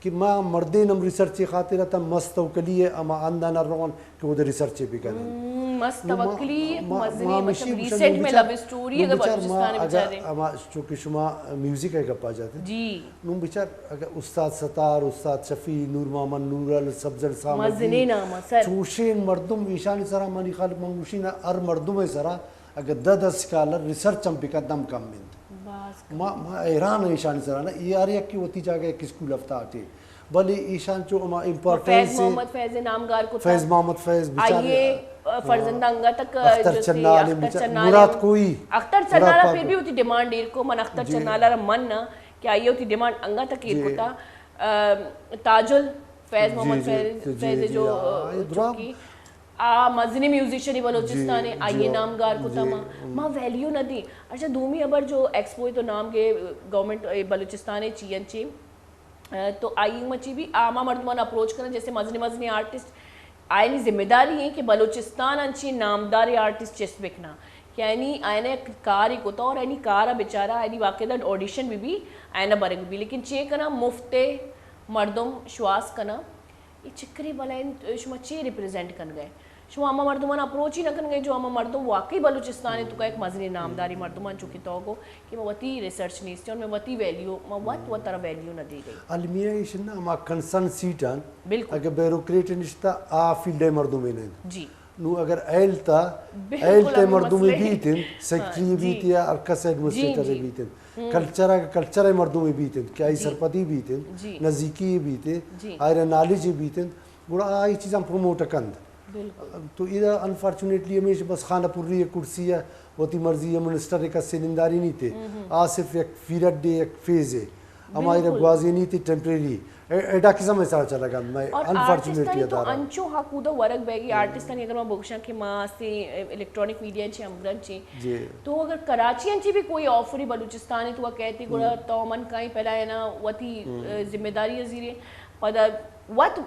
کہ ماں مردین ام ریسرچی خاطرہ تا مستوکلی ہے اما اندانا روان کہ وہ دے ریسرچی بھی کریں مستوکلی مزنی مطلب ریسنٹ میں لب اسٹوری اگر بلوچستان بچارے اما چونکہ شما میوزک ہے گپا جاتے ہیں نون بچار اگر استاد ستار استاد شفیع نور محمد نورل سبزر مزنی نام سر چوشین مردم ایشانی سرا منی خالق منگوشین ار مردم سرا اگر دس کالر ریسرچ ہم بکدم کم مند ما ایران ایشانی سرا نا یہ آریا کی ہوتی جا گئے کس کول ہفتہ آتے بلی ایشان چو اما امپورٹنس فیض محمد فیض نامگار کو فیض محمد فیض آئیے فرزندہ انگا تک اختر چنال مراد کوئی اختر چنالا پھر بھی ہوتی ڈیمانڈ ایر کو من اختر چنالا را من نا کہ آئیے ہوتی ڈیمانڈ انگا تک ایر کو تا تاجل فیض محمد فیض جو چکی مزنی میوزیشین بلوچستان ہے آئیے نامگار کو تما ماں ویلیو نہ دی اچھا دومی ابر جو ایکسپو تو نام کے گورنمنٹ بلوچستان ہے چین چی تو آئی مچی بھی آما مردمان اپروچ کرنا جیسے مزنی آرٹسٹ آئینی ذمہ داری ہے کہ بلوچستان انچی نامدار آرٹسٹ چیس بکنا یعنی آئینہ کار ہی کوتا اور اینی کارا بیچارہ آئینی واقعہ آڈیشن بھی آئینہ برنگ بھی لیکن چے کنا مفتے مردم شواس کنا یہ چکری بلائن شما چے ریپریزنٹ کن گئے شما اما مردمان اپروچ ہی نہ کن گئے جو اما مردم واقعی بلوچستان ہے تو کا ایک مزنی نامداری مردمان چکی توگو کہ میں وطی ریسرچ نہیں اس اور میں وطی ویلیو میں وط طرح ویلیو نہ دی گئی علمیہ ایشن اما کنسن سیٹان بالکل اگر بیروکریٹ نشتا آ فیلڈ مردم میں جی نو اگر ایلتا مردم بیتن سیکٹری بیتی یا ارکس ایڈمنسٹریٹر بیتن کلچر مردم بیتن کیا سرپتی بیتن نزدیکی بیتن آئر نالج بیتن گوڑا آئی چیزاں پروموٹ کند تو ادھر انفارچونیٹلی ہمیشہ بس خانہ پوری ایک کرسی ہے وتی مرضی ہے منسٹر ایک سیلنداری نہیں تھے صرف ایک پیریڈ دے ایک فیز ہے ہماری گوازی نہیں تھی ٹیمپریری ایڈا قسم ایسا چلا گا میں انفارچونیٹلی تو انچو حقودہ ورک بیگی آرٹسٹانی اگر میں بکشاں کہ ماں سے الیکٹرونک میڈیا چھے امبرن چھے تو اگر کراچی انچی بھی کوئی آفری بلوچستانی تو وہ کہتی گوڑا تو من کہیں پہلا ہے نا وطی ذمہ داری ازیرے پدا وط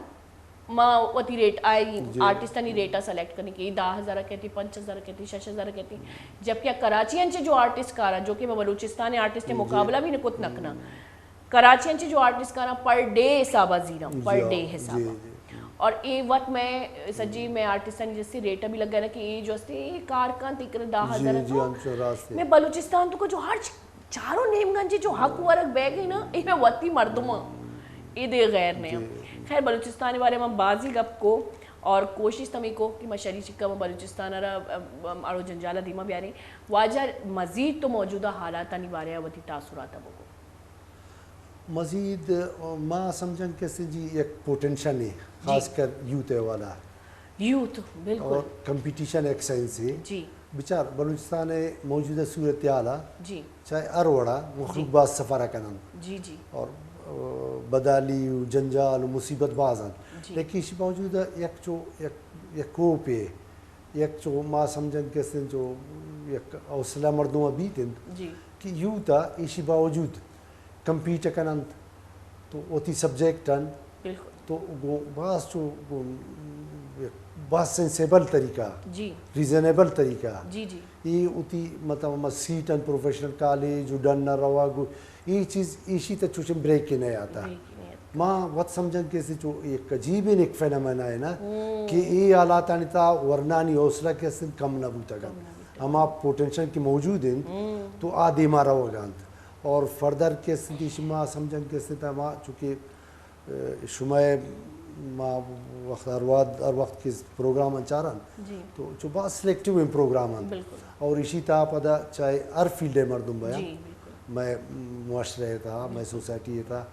ماں وطی ریٹ آئی آرٹسٹانی ریٹا سلیکٹ کرنے کی 10,000 کہتی 5,000 کہتی 6,000 کہتی جبکہ کراچی انچے جو آرٹسٹ کارا جو کہ میں بلوچستانی آرٹسٹ مقابلہ بھی نکت نکنا کراچی انچے جو آرٹسٹ کارا پر ڈے حسابہ زیرہ پر ڈے حسابہ اور اے وقت میں سجی میں آرٹسٹانی جس سے ریٹا بھی لگ گیا نا کہ اے جو استے کارکان تکر 10,000 تو میں بلوچستان تو کو جو ہر چاروں نیم گنجے جو حق ورک بے گئی نا اے میں وطی مردم اے دے غیر نے خیر بلوچستانی بارے میں بازی گپ کو اور کوشش تمی کو کہ مشہری چکا میں بلوچستان آرو جنجالہ دیما بیاری واجہ مزید تو موجودہ حالاتانی بارے وطی تاثرات اب کو مزید ماں سمجھن کیسے جی ایک پوٹنشن ہے خاص کر یوتھ والا یوتھ بالکل اور کمپٹیشن ایک سائنس ہے جی بچار بلوچستان موجودہ صورتحال جی چاہے اروڑا مخلوق باز سفارہ کنن جی جی اور بدالی و جنجال و مصیبت بازن لیکن اس باوجود ایک کوپ ہے ایک جو ماں سمجھن کیسے جو ایک حوصلہ مردوں بیتن کہ یوتا اسی باوجود کمپیٹ کنن تو اوتی سبجیکٹن تو بعض جو بعض سینسیبل طریقہ ریزنیبل طریقہ یہ اوتی مطلب سیٹن پروفیشنل کالج ڈن نہ روا گو یہ چیز اسی تا چوچن بریک کے نہیں آتا ماں وقت سمجھن کیسے جو ایک عجیب ایک فینامنا ہے نا کہ یہ حالات آنی تا ورنانی حوصلہ کیسے کم نہ بوتا گا ہم آپ پوٹنشن کی موجود ہیں تو آدھی مارا ہوگا اور فردر کیسے دی شما سمجھن کیسے تا ماں چونکہ شمائے ماں ہر وقت کے پروگرام انچارن تو جو بہت سلیکٹیو ہیں پروگرام اور اسی تا پدا چاہے ہر فیلڈ مردم بیان میں معاشرے تھا میں سوسائٹی تھا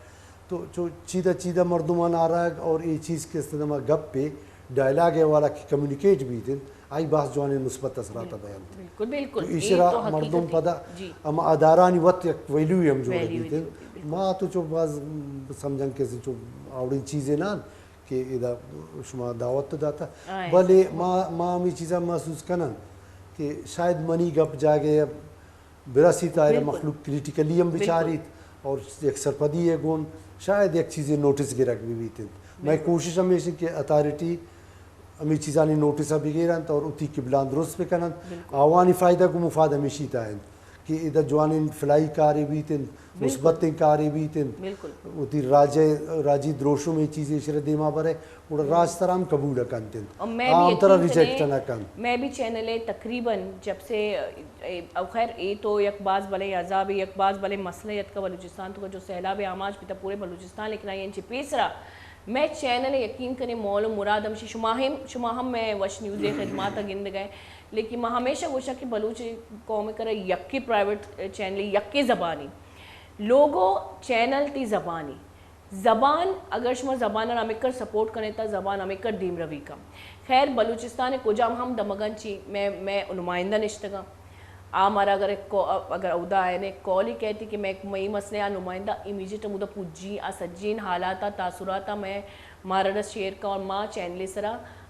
تو جو چیدہ مردمان آ رہا ہے اور یہ چیز کے استعمال گپ پہ ڈائلاگ ہے والا کی کمیونیکیٹ بھی تھے آئی باس جوانے مثبت اثرات بیان بالکل اشرا مردم پدا اما ادارانی وقت ایک ویلیو ہم جو بھی تھے ماں تو جو باز سمجھن کے جو آوڑی چیزیں نا کہ ادھر شما دعوت تو جاتا بلے ماں ہمیں چیزیں محسوس کنن کہ شاید منی گپ جاگے براسی تائر مخلوق کریٹیکلی ہم بچاری اور ایک سرپدی ہے گون شاید ایک چیزیں نوٹس گرک بھی تھے میں کوشش ہمیشہ کہ اتھارٹی ہمیں چیزانی نوٹس بھی گیرن اور اتی قبلان درست پہ کنن آوانی فائدہ کو مفاد ہمیشہ تائیں کہ ادھر جوانی فلائی کاری بھی تھے مثبتیں کاری بھی تھے اتی راجی دروشوں میں چیزیں شرح دیما برے اور راج ترام قبول کن تھے عام طرح ریجیکٹ نہ کن میں بھی چینلے تقریباً جب سے خیر اے تو یک باز بلے عذاب یک باز بلے مسئلیت کا بلوچستان تو جو سیلاب آماج بھی تھا پورے بلوچستان لیکن آئی انچے پیسرا میں چینل یقین کرنے مولو مراد ہمشی شماہم میں وش نیوز خدمات گند گئے لیکن میں ہمیشہ گوشا کہ بلوچ قوم کرے یکی پرائیویٹ چینل یکی زبانی لوگو چینل تی زبانی زبان اگر شما زبان امکر سپورٹ کرنے تا زبان امکر دیم روی کا خیر بلوچستان کجام ہم دمگن چی میں نمائندہ نشتگا مارا اگر اودا آئے نے کال ہی کہتی کہ میں مئی مسئلہ نمائندہ امیجیٹ مدہ پوجی سجین حالاتا تاثراتا میں مارا رس شیئر کا اور ماں چینل سرا